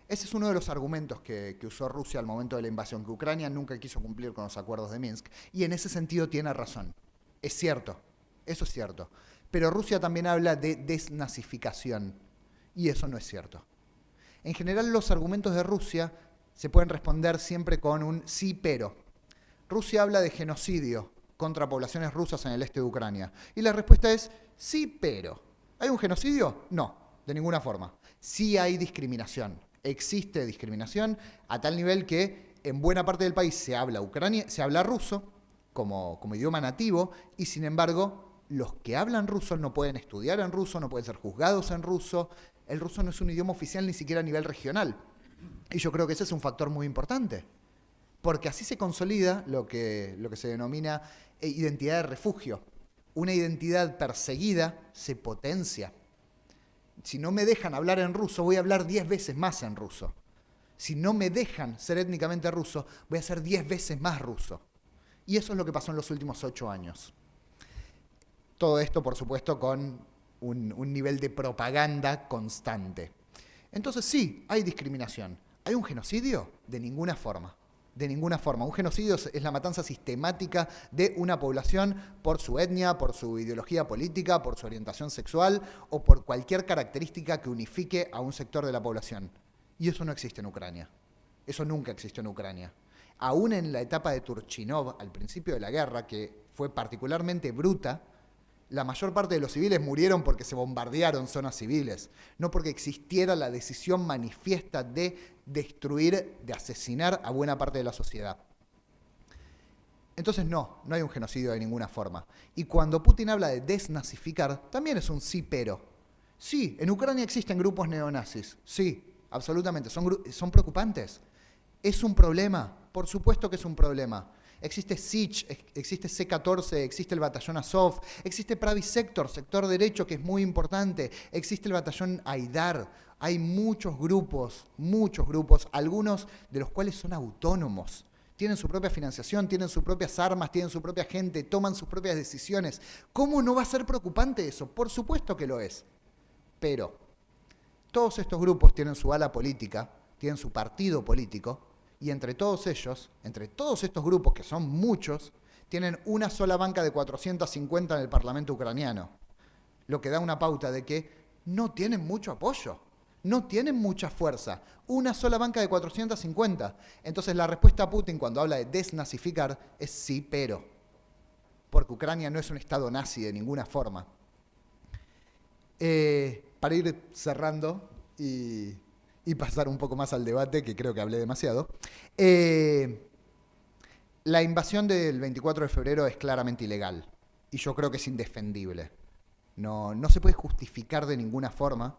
[SPEAKER 3] Ese es uno de los argumentos que usó Rusia al momento de la invasión, que Ucrania nunca quiso cumplir con los acuerdos de Minsk, y en ese sentido tiene razón. Es cierto, eso es cierto. Pero Rusia también habla de desnazificación, y eso no es cierto. En general, los argumentos de Rusia se pueden responder siempre con un sí, pero. Rusia habla de genocidio contra poblaciones rusas en el este de Ucrania, y la respuesta es sí, pero. ¿Hay un genocidio? No, de ninguna forma. Sí hay discriminación. Existe discriminación a tal nivel que en buena parte del país se habla ruso como idioma nativo, y sin embargo, los que hablan ruso no pueden estudiar en ruso, no pueden ser juzgados en ruso. El ruso no es un idioma oficial ni siquiera a nivel regional. Y yo creo que ese es un factor muy importante, porque así se consolida lo que se denomina identidad de refugio. Una identidad perseguida se potencia. Si no me dejan hablar en ruso, voy a hablar 10 veces más en ruso. Si no me dejan ser étnicamente ruso, voy a ser 10 veces más ruso. Y eso es lo que pasó en los últimos 8 años. Todo esto, por supuesto, con un nivel de propaganda constante. Entonces sí, hay discriminación. ¿Hay un genocidio? De ninguna forma. De ninguna forma. Un genocidio es la matanza sistemática de una población por su etnia, por su ideología política, por su orientación sexual o por cualquier característica que unifique a un sector de la población. Y eso no existe en Ucrania. Eso nunca existió en Ucrania. Aún en la etapa de Turchinov, al principio de la guerra, que fue particularmente bruta, la mayor parte de los civiles murieron porque se bombardearon zonas civiles, no porque existiera la decisión manifiesta de destruir, de asesinar a buena parte de la sociedad. Entonces no hay un genocidio de ninguna forma. Y cuando Putin habla de desnazificar, también es un sí pero. Sí, en Ucrania existen grupos neonazis, sí, absolutamente, son preocupantes. ¿Es un problema? Por supuesto que es un problema. Existe SICH, existe C-14, existe el batallón Azov, existe Pravi Sector, sector derecho, que es muy importante, existe el batallón Aidar. Hay muchos grupos, algunos de los cuales son autónomos. Tienen su propia financiación, tienen sus propias armas, tienen su propia gente, toman sus propias decisiones. ¿Cómo no va a ser preocupante eso? Por supuesto que lo es. Pero todos estos grupos tienen su ala política, tienen su partido político, y entre todos ellos, entre todos estos grupos, que son muchos, tienen una sola banca de 450 en el Parlamento ucraniano. Lo que da una pauta de que no tienen mucho apoyo, no tienen mucha fuerza. Una sola banca de 450. Entonces la respuesta a Putin cuando habla de desnazificar es sí, pero. Porque Ucrania no es un estado nazi de ninguna forma. Para ir cerrando y pasar un poco más al debate, que creo que hablé demasiado. La invasión del 24 de febrero es claramente ilegal y yo creo que es indefendible. No se puede justificar de ninguna forma,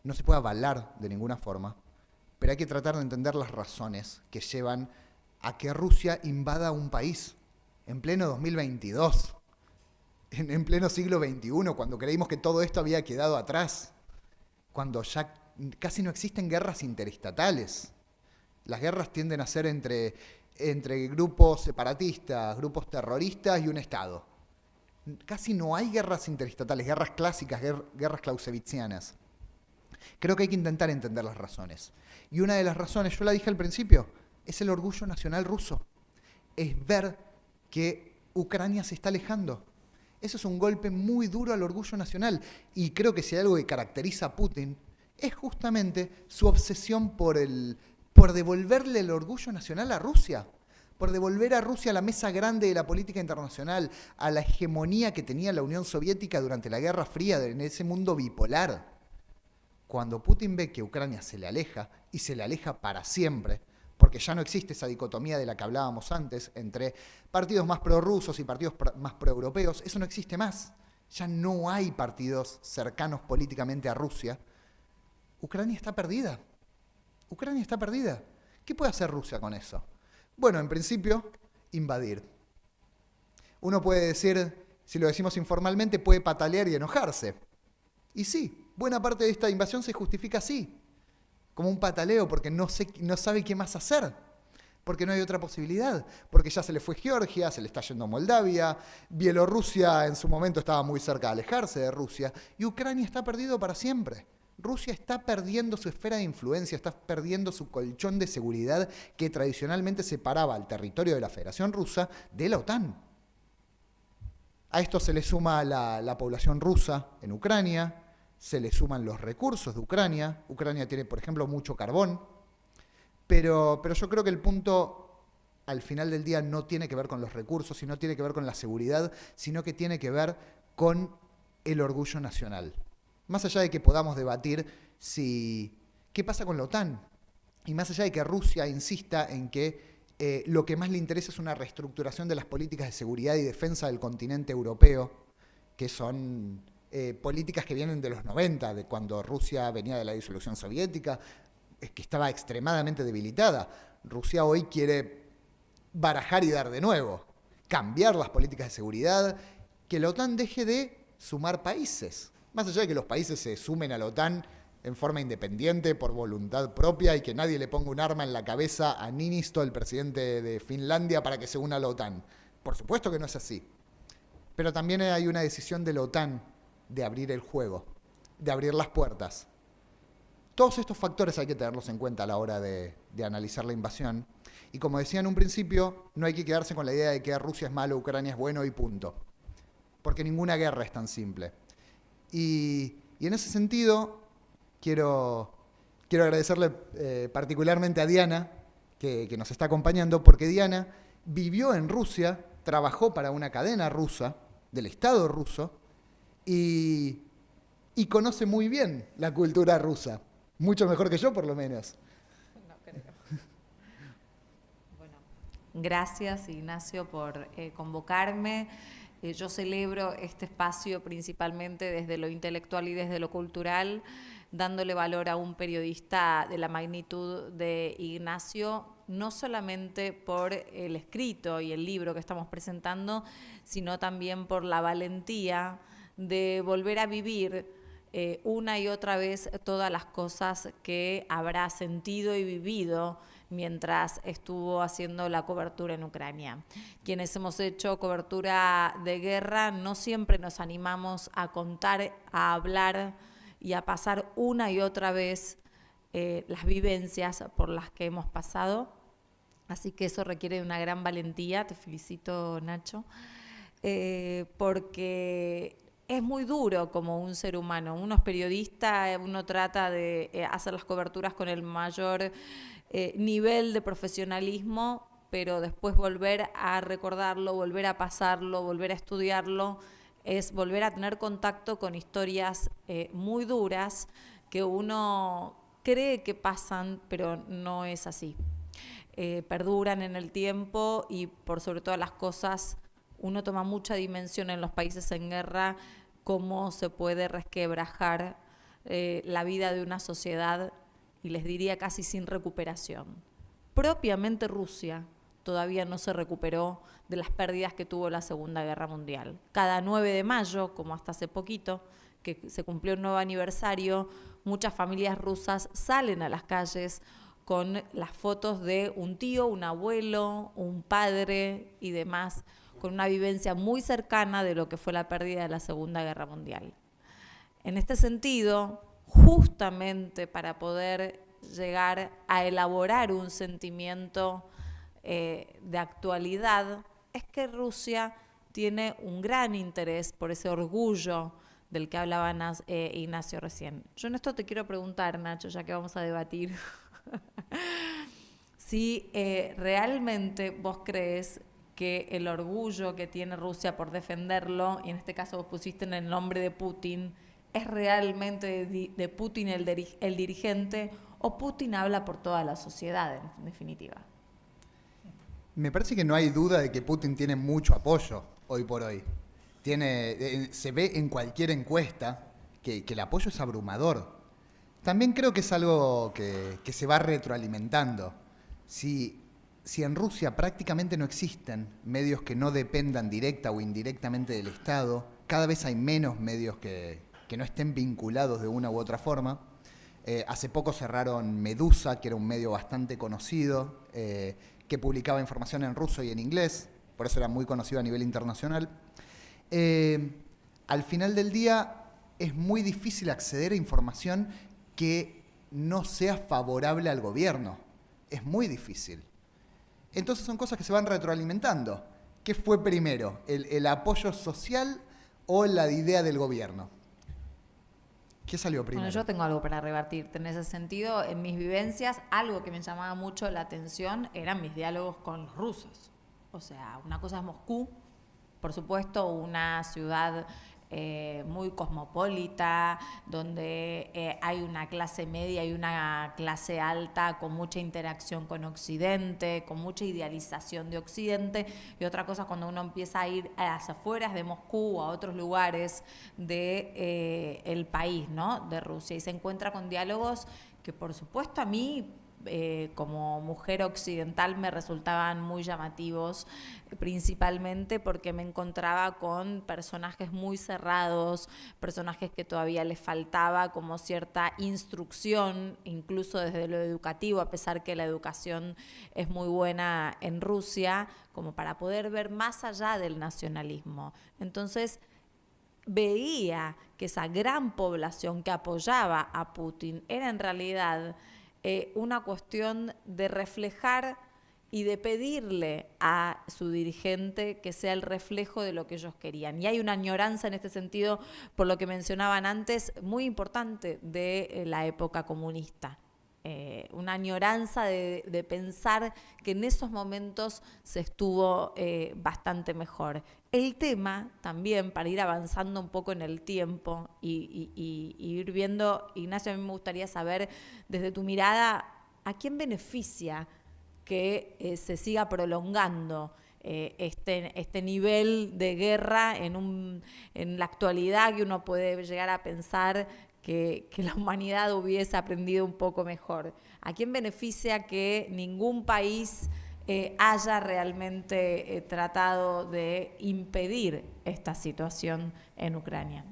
[SPEAKER 3] no se puede avalar de ninguna forma, pero hay que tratar de entender las razones que llevan a que Rusia invada un país en pleno 2022, en pleno siglo XXI, cuando creímos que todo esto había quedado atrás, cuando ya casi no existen guerras interestatales. Las guerras tienden a ser entre grupos separatistas, grupos terroristas y un Estado. Casi no hay guerras interestatales, guerras clásicas, guerras clausewitzianas. Creo que hay que intentar entender las razones. Y una de las razones, yo la dije al principio, es el orgullo nacional ruso. Es ver que Ucrania se está alejando. Eso es un golpe muy duro al orgullo nacional. Y creo que si hay algo que caracteriza a Putin, es justamente su obsesión por devolverle el orgullo nacional a Rusia, por devolver a Rusia a la mesa grande de la política internacional, a la hegemonía que tenía la Unión Soviética durante la Guerra Fría, en ese mundo bipolar. Cuando Putin ve que Ucrania se le aleja, y se le aleja para siempre, porque ya no existe esa dicotomía de la que hablábamos antes, entre partidos más prorrusos y partidos más proeuropeos, eso no existe más. Ya no hay partidos cercanos políticamente a Rusia. Ucrania está perdida. Ucrania está perdida. ¿Qué puede hacer Rusia con eso? Bueno, en principio, invadir. Uno puede decir, si lo decimos informalmente, puede patalear y enojarse. Y sí, buena parte de esta invasión se justifica así, como un pataleo, porque no sabe qué más hacer, porque no hay otra posibilidad, porque ya se le fue Georgia, se le está yendo Moldavia, Bielorrusia en su momento estaba muy cerca de alejarse de Rusia, y Ucrania está perdido para siempre. Rusia está perdiendo su esfera de influencia, está perdiendo su colchón de seguridad que tradicionalmente separaba al territorio de la Federación Rusa de la OTAN. A esto se le suma la población rusa en Ucrania, se le suman los recursos de Ucrania. Ucrania tiene, por ejemplo, mucho carbón, pero yo creo que el punto al final del día no tiene que ver con los recursos, y no tiene que ver con la seguridad, sino que tiene que ver con el orgullo nacional. Más allá de que podamos debatir qué pasa con la OTAN. Y más allá de que Rusia insista en que lo que más le interesa es una reestructuración de las políticas de seguridad y defensa del continente europeo, que son políticas que vienen de los 90, de cuando Rusia venía de la disolución soviética, que estaba extremadamente debilitada. Rusia hoy quiere barajar y dar de nuevo, cambiar las políticas de seguridad, que la OTAN deje de sumar países. Más allá de que los países se sumen a la OTAN en forma independiente, por voluntad propia, y que nadie le ponga un arma en la cabeza a Niinisto, el presidente de Finlandia, para que se una a la OTAN. Por supuesto que no es así. Pero también hay una decisión de la OTAN de abrir el juego, de abrir las puertas. Todos estos factores hay que tenerlos en cuenta a la hora de analizar la invasión. Y como decía en un principio, no hay que quedarse con la idea de que Rusia es malo, Ucrania es bueno y punto. Porque ninguna guerra es tan simple. Y en ese sentido, quiero agradecerle particularmente a Diana, que nos está acompañando, porque Diana vivió en Rusia, trabajó para una cadena rusa, del Estado ruso, y conoce muy bien la cultura rusa. Mucho mejor que yo, por lo menos.
[SPEAKER 4] No creo. Bueno, gracias, Ignacio, por convocarme. Yo celebro este espacio principalmente desde lo intelectual y desde lo cultural, dándole valor a un periodista de la magnitud de Ignacio, no solamente por el escrito y el libro que estamos presentando, sino también por la valentía de volver a vivir una y otra vez todas las cosas que habrá sentido y vivido mientras estuvo haciendo la cobertura en Ucrania. Quienes hemos hecho cobertura de guerra no siempre nos animamos a contar, a hablar y a pasar una y otra vez las vivencias por las que hemos pasado. Así que eso requiere de una gran valentía. Te felicito, Nacho, porque es muy duro como un ser humano. Uno es periodista, uno trata de hacer las coberturas con el mayor nivel de profesionalismo, pero después volver a recordarlo, volver a pasarlo, volver a estudiarlo, es volver a tener contacto con historias muy duras que uno cree que pasan, pero no es así. Perduran en el tiempo y por sobre todas las cosas uno toma mucha dimensión en los países en guerra, cómo se puede resquebrajar la vida de una sociedad, y les diría casi sin recuperación. Propiamente Rusia todavía no se recuperó de las pérdidas que tuvo la Segunda Guerra Mundial. Cada 9 de mayo, como hasta hace poquito, que se cumplió un nuevo aniversario, muchas familias rusas salen a las calles con las fotos de un tío, un abuelo, un padre y demás, con una vivencia muy cercana de lo que fue la pérdida de la Segunda Guerra Mundial. En este sentido, justamente para poder llegar a elaborar un sentimiento de actualidad, es que Rusia tiene un gran interés por ese orgullo del que hablaba Ignacio recién. Yo en esto te quiero preguntar, Nacho, ya que vamos a debatir, si realmente vos crees que el orgullo que tiene Rusia por defenderlo, y en este caso vos pusiste en el nombre de Putin, ¿es realmente de Putin el dirigente, o Putin habla por toda la sociedad, en definitiva?
[SPEAKER 3] Me parece que no hay duda de que Putin tiene mucho apoyo hoy por hoy. Se ve en cualquier encuesta que el apoyo es abrumador. También creo que es algo que se va retroalimentando. Si en Rusia prácticamente no existen medios que no dependan directa o indirectamente del Estado, cada vez hay menos medios que no estén vinculados de una u otra forma. Hace poco cerraron Medusa, que era un medio bastante conocido, que publicaba información en ruso y en inglés, por eso era muy conocido a nivel internacional. Al final del día es muy difícil acceder a información que no sea favorable al gobierno. Es muy difícil. Entonces son cosas que se van retroalimentando. ¿Qué fue primero? ¿El apoyo social o la idea del gobierno? ¿Qué salió primero?
[SPEAKER 4] Bueno, yo tengo algo para rebatirte en ese sentido. En mis vivencias, algo que me llamaba mucho la atención eran mis diálogos con los rusos. O sea, una cosa es Moscú, por supuesto, una ciudad muy cosmopolita, donde hay una clase media y una clase alta con mucha interacción con Occidente, con mucha idealización de Occidente, y otra cosa cuando uno empieza a ir a las afueras de Moscú o a otros lugares de el país, ¿no? De Rusia, y se encuentra con diálogos que por supuesto a mí como mujer occidental me resultaban muy llamativos, principalmente porque me encontraba con personajes muy cerrados, personajes que todavía les faltaba como cierta instrucción, incluso desde lo educativo, a pesar que la educación es muy buena en Rusia, como para poder ver más allá del nacionalismo. Entonces, veía que esa gran población que apoyaba a Putin era en realidad una cuestión de reflejar y de pedirle a su dirigente que sea el reflejo de lo que ellos querían. Y hay una añoranza en este sentido, por lo que mencionaban antes, muy importante de la época comunista. Una añoranza de pensar que en esos momentos se estuvo bastante mejor. El tema también, para ir avanzando un poco en el tiempo y ir viendo, Ignacio, a mí me gustaría saber desde tu mirada, ¿a quién beneficia que se siga prolongando este nivel de guerra en la actualidad, que uno puede llegar a pensar que la humanidad hubiese aprendido un poco mejor? ¿A quién beneficia que ningún país haya realmente tratado de impedir esta situación en Ucrania?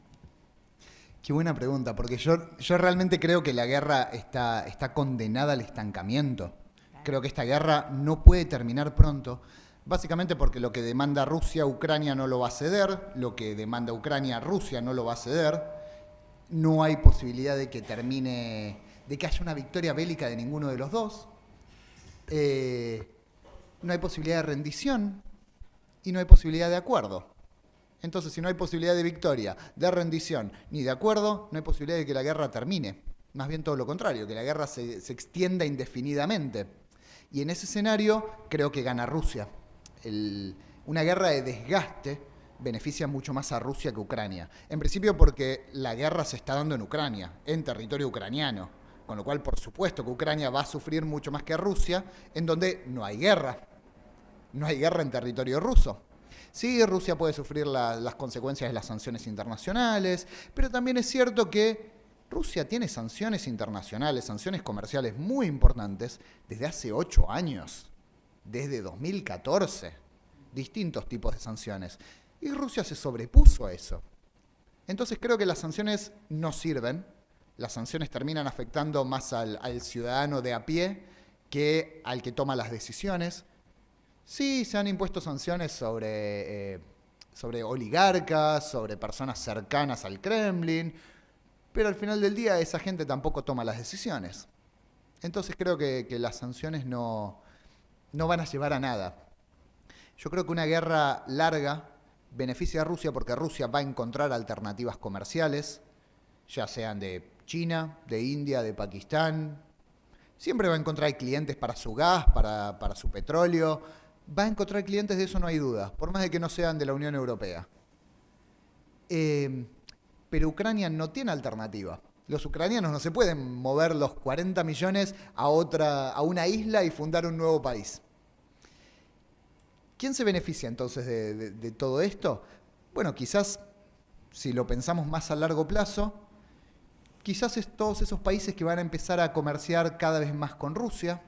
[SPEAKER 3] Qué buena pregunta, porque yo realmente creo que la guerra está condenada al estancamiento. Creo que esta guerra no puede terminar pronto, básicamente porque lo que demanda Rusia, Ucrania no lo va a ceder, lo que demanda Ucrania, Rusia no lo va a ceder. No hay posibilidad de que termine, de que haya una victoria bélica de ninguno de los dos. No hay posibilidad de rendición y no hay posibilidad de acuerdo. Entonces, si no hay posibilidad de victoria, de rendición ni de acuerdo, no hay posibilidad de que la guerra termine. Más bien todo lo contrario, que la guerra se extienda indefinidamente. Y en ese escenario creo que gana Rusia. Una guerra de desgaste beneficia mucho más a Rusia que a Ucrania. En principio porque la guerra se está dando en Ucrania, en territorio ucraniano. Con lo cual, por supuesto que Ucrania va a sufrir mucho más que Rusia, en donde no hay guerra. No hay guerra en territorio ruso. Sí, Rusia puede sufrir las consecuencias de las sanciones internacionales, pero también es cierto que Rusia tiene sanciones internacionales, sanciones comerciales muy importantes desde hace 8 años, desde 2014, distintos tipos de sanciones. Y Rusia se sobrepuso a eso. Entonces creo que las sanciones no sirven, las sanciones terminan afectando más al ciudadano de a pie que al que toma las decisiones. Sí, se han impuesto sanciones sobre oligarcas, sobre personas cercanas al Kremlin, pero al final del día esa gente tampoco toma las decisiones. Entonces creo que las sanciones no van a llevar a nada. Yo creo que una guerra larga beneficia a Rusia porque Rusia va a encontrar alternativas comerciales, ya sean de China, de India, de Pakistán. Siempre va a encontrar clientes para su gas, para su petróleo. Va a encontrar clientes, de eso no hay duda, por más de que no sean de la Unión Europea. Pero Ucrania no tiene alternativa. Los ucranianos no se pueden mover los 40 millones a una isla y fundar un nuevo país. ¿Quién se beneficia entonces de todo esto? Bueno, quizás, si lo pensamos más a largo plazo, quizás es todos esos países que van a empezar a comerciar cada vez más con Rusia,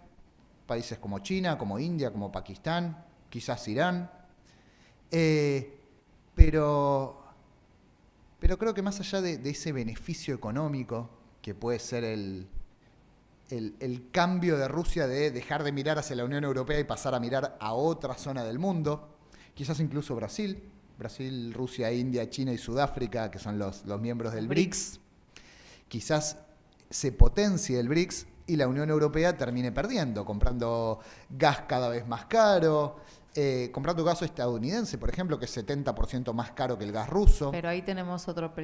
[SPEAKER 3] países como China, como India, como Pakistán, quizás Irán. Pero creo que más allá de ese beneficio económico, que puede ser el cambio de Rusia de dejar de mirar hacia la Unión Europea y pasar a mirar a otra zona del mundo, quizás incluso Brasil, Rusia, India, China y Sudáfrica, que son los miembros del BRICS, quizás se potencie el BRICS y la Unión Europea termine perdiendo, comprando gas cada vez más caro, comprando gas estadounidense, por ejemplo, que es 70% más caro que el gas ruso.
[SPEAKER 4] Pero ahí tenemos otro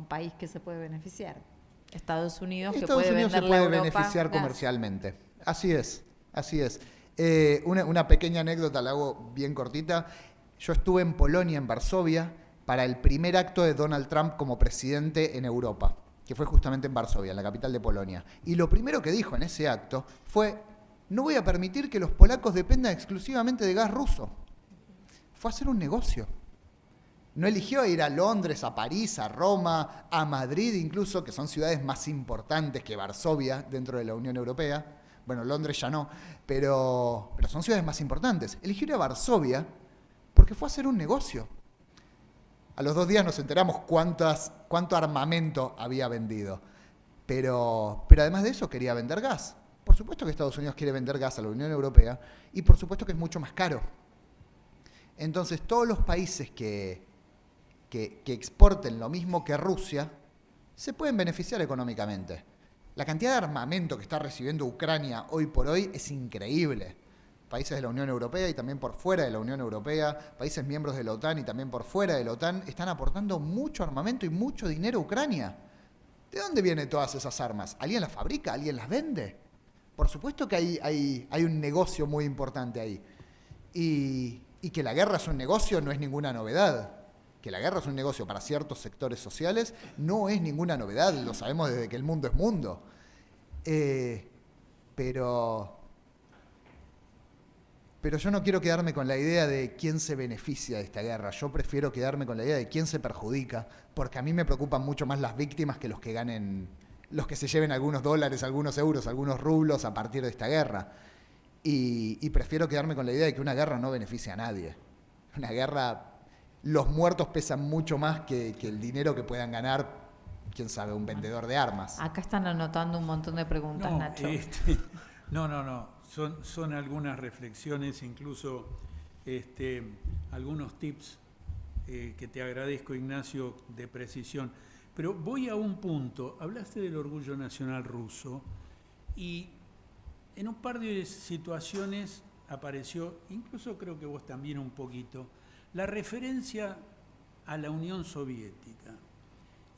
[SPEAKER 4] país que se puede beneficiar. Estados Unidos, que
[SPEAKER 3] Estados
[SPEAKER 4] puede
[SPEAKER 3] Unidos se
[SPEAKER 4] venderle a
[SPEAKER 3] puede
[SPEAKER 4] Europa
[SPEAKER 3] beneficiar
[SPEAKER 4] gas.
[SPEAKER 3] comercialmente. Así es. Una pequeña anécdota la hago bien cortita. Yo estuve en Polonia, en Varsovia, para el primer acto de Donald Trump como presidente en Europa, que fue justamente en Varsovia, en la capital de Polonia. Y lo primero que dijo en ese acto fue: no voy a permitir que los polacos dependan exclusivamente de gas ruso. Fue a hacer un negocio. No eligió ir a Londres, a París, a Roma, a Madrid incluso, que son ciudades más importantes que Varsovia dentro de la Unión Europea. Bueno, Londres ya no, pero son ciudades más importantes. Eligió ir a Varsovia porque fue a hacer un negocio. A los 2 días nos enteramos cuánto armamento había vendido. Pero además de eso quería vender gas. Por supuesto que Estados Unidos quiere vender gas a la Unión Europea y por supuesto que es mucho más caro. Entonces todos los países que exporten lo mismo que Rusia se pueden beneficiar económicamente. La cantidad de armamento que está recibiendo Ucrania hoy por hoy es increíble. Países de la Unión Europea y también por fuera de la Unión Europea, países miembros de la OTAN y también por fuera de la OTAN están aportando mucho armamento y mucho dinero a Ucrania. ¿De dónde vienen todas esas armas? ¿Alguien las fabrica? ¿Alguien las vende? Por supuesto que hay un negocio muy importante ahí. Y que la guerra es un negocio no es ninguna novedad. Que la guerra es un negocio para ciertos sectores sociales no es ninguna novedad, lo sabemos desde que el mundo es mundo. Pero yo no quiero quedarme con la idea de quién se beneficia de esta guerra. Yo prefiero quedarme con la idea de quién se perjudica, porque a mí me preocupan mucho más las víctimas que los que ganen, los que se lleven algunos dólares, algunos euros, algunos rublos a partir de esta guerra. Y prefiero quedarme con la idea de que una guerra no beneficia a nadie. Una guerra, los muertos pesan mucho más que el dinero que puedan ganar, quién sabe, un vendedor de armas.
[SPEAKER 4] Acá están anotando un montón de preguntas,
[SPEAKER 2] No,
[SPEAKER 4] Nacho.
[SPEAKER 2] No. Son algunas reflexiones, incluso algunos tips que te agradezco, Ignacio, de precisión. Pero voy a un punto. Hablaste del orgullo nacional ruso y en un par de situaciones apareció, incluso creo que vos también un poquito, la referencia a la Unión Soviética.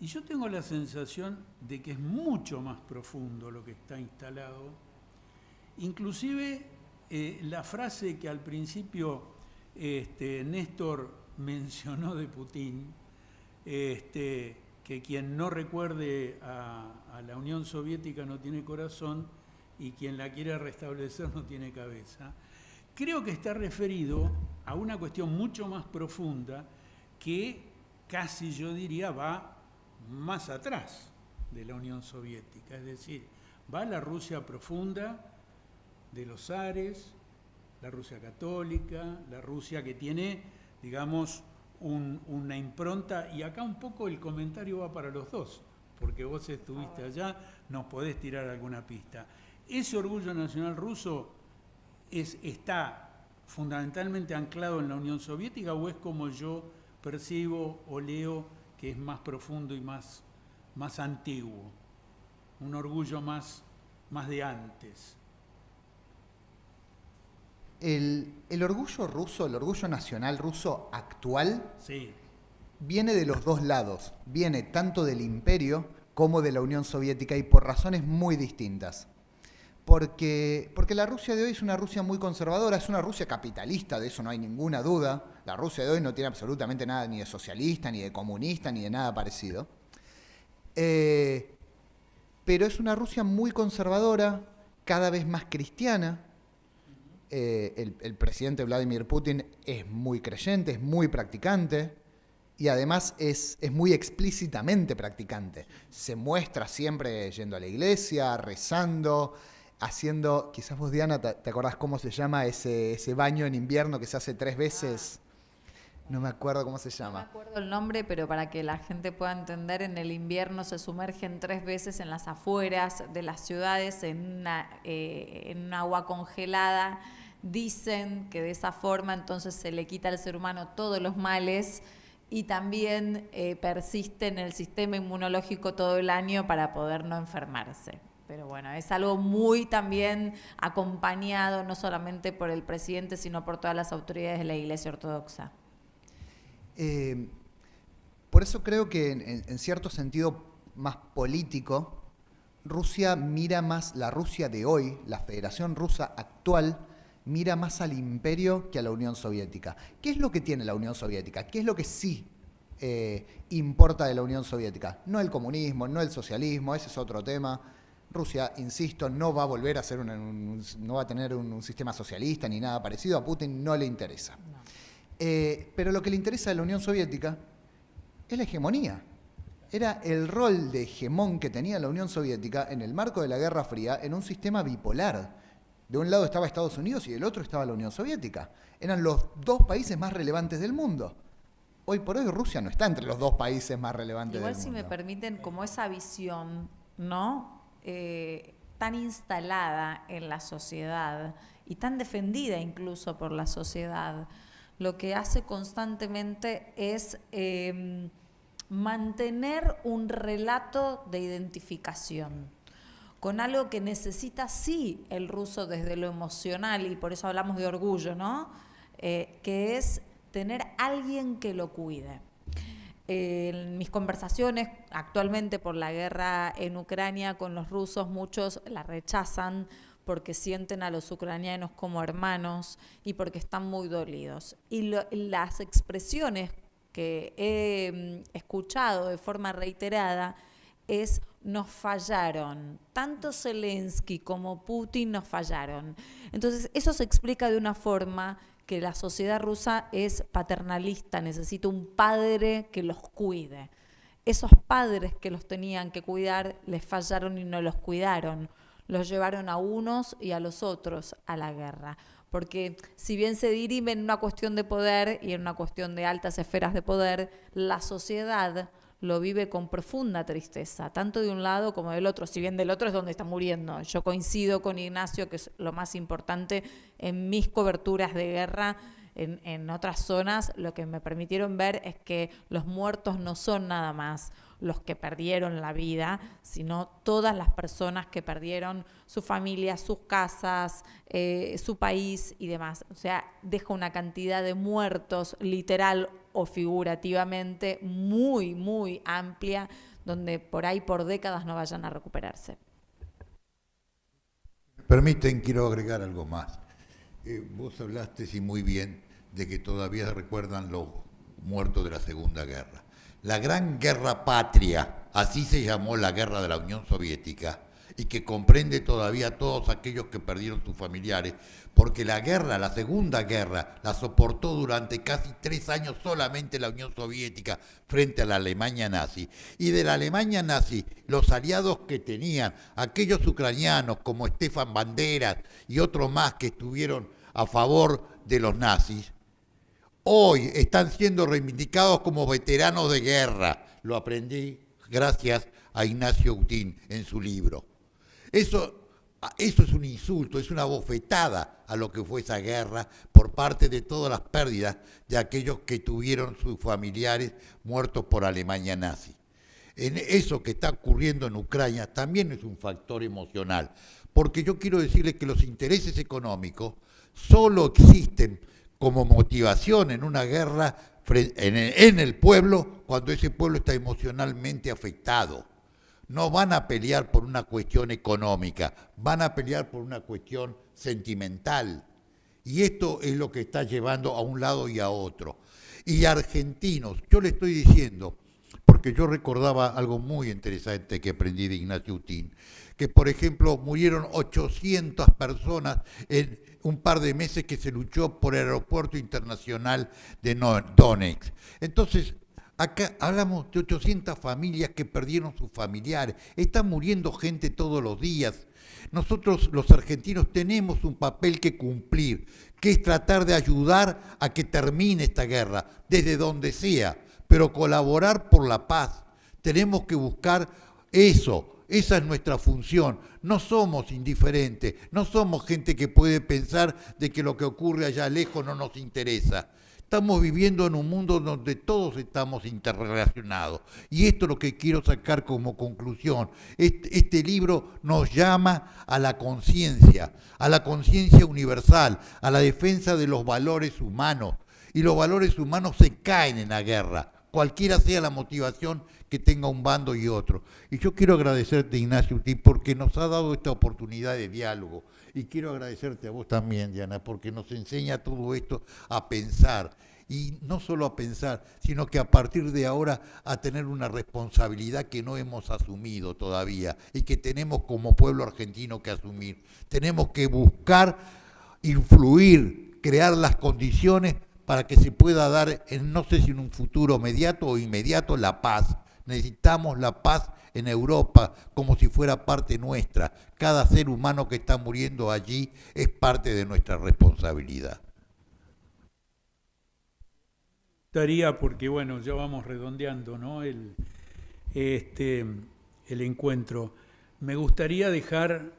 [SPEAKER 2] Y yo tengo la sensación de que es mucho más profundo lo que está instalado. Inclusive la frase que al principio Néstor mencionó de Putin, que quien no recuerde a la Unión Soviética no tiene corazón y quien la quiere restablecer no tiene cabeza, creo que está referido a una cuestión mucho más profunda que casi yo diría va más atrás de la Unión Soviética, es decir, va a la Rusia profunda de los zares, la Rusia católica, la Rusia que tiene, digamos, una impronta, y acá un poco el comentario va para los dos, porque vos estuviste allá, nos podés tirar alguna pista. ¿Ese orgullo nacional ruso está fundamentalmente anclado en la Unión Soviética o es como yo percibo o leo que es más profundo y más antiguo? Un orgullo más de antes.
[SPEAKER 3] El orgullo ruso, el orgullo nacional ruso actual,
[SPEAKER 2] sí,
[SPEAKER 3] viene de los dos lados. Viene tanto del imperio como de la Unión Soviética y por razones muy distintas. Porque la Rusia de hoy es una Rusia muy conservadora, es una Rusia capitalista, de eso no hay ninguna duda. La Rusia de hoy no tiene absolutamente nada ni de socialista, ni de comunista, ni de nada parecido. Pero es una Rusia muy conservadora, cada vez más cristiana. El presidente Vladimir Putin es muy creyente, es muy practicante y además es muy explícitamente practicante. Se muestra siempre yendo a la iglesia, rezando, haciendo, quizás vos, Diana, ¿te acordás cómo se llama ese baño en invierno que se hace 3 veces? No me acuerdo cómo se llama.
[SPEAKER 4] No me acuerdo el nombre, pero para que la gente pueda entender, en el invierno se sumergen 3 veces en las afueras de las ciudades en un agua congelada. Dicen que de esa forma entonces se le quita al ser humano todos los males y también persiste en el sistema inmunológico todo el año para poder no enfermarse. Pero bueno, es algo muy también acompañado no solamente por el presidente, sino por todas las autoridades de la Iglesia Ortodoxa.
[SPEAKER 3] Por eso creo que en cierto sentido más político, Rusia mira más, la Rusia de hoy, la Federación Rusa actual, mira más al imperio que a la Unión Soviética. ¿Qué es lo que tiene la Unión Soviética? ¿Qué es lo que sí importa de la Unión Soviética. No el comunismo, no el socialismo, ese es otro tema. Rusia, insisto, no va a volver a ser no va a tener un sistema socialista ni nada parecido. A Putin no le interesa. No. Pero lo que le interesa a la Unión Soviética es la hegemonía. Era el rol de hegemón que tenía la Unión Soviética en el marco de la Guerra Fría en un sistema bipolar. De un lado estaba Estados Unidos y del otro estaba la Unión Soviética. Eran los dos países más relevantes del mundo. Hoy por hoy Rusia no está entre los dos países más relevantes del mundo.
[SPEAKER 4] Igual, si me permiten, como esa visión, ¿no? Tan instalada en la sociedad y tan defendida incluso por la sociedad, lo que hace constantemente es mantener un relato de identificación con algo que necesita sí el ruso desde lo emocional, y por eso hablamos de orgullo, ¿no? Que es tener alguien que lo cuide. En mis conversaciones actualmente por la guerra en Ucrania con los rusos, muchos la rechazan porque sienten a los ucranianos como hermanos y porque están muy dolidos. Y las expresiones que he escuchado de forma reiterada es: nos fallaron, tanto Zelensky como Putin nos fallaron. Entonces eso se explica de una forma que la sociedad rusa es paternalista, necesita un padre que los cuide. Esos padres que los tenían que cuidar les fallaron y no los cuidaron. Los llevaron a unos y a los otros a la guerra. Porque si bien se dirime en una cuestión de poder y en una cuestión de altas esferas de poder, la sociedad lo vive con profunda tristeza, tanto de un lado como del otro, si bien del otro es donde está muriendo. Yo coincido con Ignacio que es lo más importante en mis coberturas de guerra. En otras zonas lo que me permitieron ver es que los muertos no son nada más los que perdieron la vida, sino todas las personas que perdieron su familia, sus casas, su país y demás. O sea, deja una cantidad de muertos, literal o figurativamente, muy, muy amplia, donde por ahí por décadas no vayan a recuperarse.
[SPEAKER 1] Permiten, quiero agregar algo más. Vos hablaste, sí, muy bien, de que todavía recuerdan los muertos de la Segunda Guerra. La Gran Guerra Patria, así se llamó la guerra de la Unión Soviética, y que comprende todavía a todos aquellos que perdieron sus familiares, porque la guerra, la Segunda Guerra, la soportó durante casi 3 años solamente la Unión Soviética frente a la Alemania nazi. Y de la Alemania nazi, los aliados que tenían, aquellos ucranianos como Stefan Banderas y otros más que estuvieron a favor de los nazis, hoy están siendo reivindicados como veteranos de guerra. Lo aprendí gracias a Ignacio Utín en su libro. Eso es un insulto, es una bofetada a lo que fue esa guerra por parte de todas las pérdidas de aquellos que tuvieron sus familiares muertos por Alemania nazi. En eso que está ocurriendo en Ucrania también es un factor emocional, porque yo quiero decirles que los intereses económicos solo existen como motivación en una guerra en el pueblo cuando ese pueblo está emocionalmente afectado. No van a pelear por una cuestión económica, van a pelear por una cuestión sentimental. Y esto es lo que está llevando a un lado y a otro. Y argentinos, yo le estoy diciendo, porque yo recordaba algo muy interesante que aprendí de Ignacio Utín, que por ejemplo murieron 800 personas en un par de meses que se luchó por el aeropuerto internacional de Donetsk. Entonces, acá hablamos de 800 familias que perdieron sus familiares. Está muriendo gente todos los días. Nosotros, los argentinos, tenemos un papel que cumplir, que es tratar de ayudar a que termine esta guerra, desde donde sea, pero colaborar por la paz. Tenemos que buscar eso. Esa es nuestra función. No somos indiferentes, no somos gente que puede pensar de que lo que ocurre allá lejos no nos interesa. Estamos viviendo en un mundo donde todos estamos interrelacionados. Y esto es lo que quiero sacar como conclusión. Este libro nos llama a la conciencia universal, a la defensa de los valores humanos. Y los valores humanos se caen en la guerra, cualquiera sea la motivación que tenga un bando y otro. Y yo quiero agradecerte, Ignacio Utín, porque nos ha dado esta oportunidad de diálogo. Y quiero agradecerte a vos también, Diana, porque nos enseña todo esto a pensar. y no solo a pensar, sino que a partir de ahora a tener una responsabilidad que no hemos asumido todavía y que tenemos como pueblo argentino que asumir. Tenemos que buscar, influir, crear las condiciones para que se pueda dar, no sé si en un futuro mediato o inmediato, la paz. Necesitamos la paz en Europa como si fuera parte nuestra. Cada ser humano que está muriendo allí es parte de nuestra responsabilidad.
[SPEAKER 2] Porque bueno, ya vamos redondeando, ¿no? el encuentro. Me gustaría dejar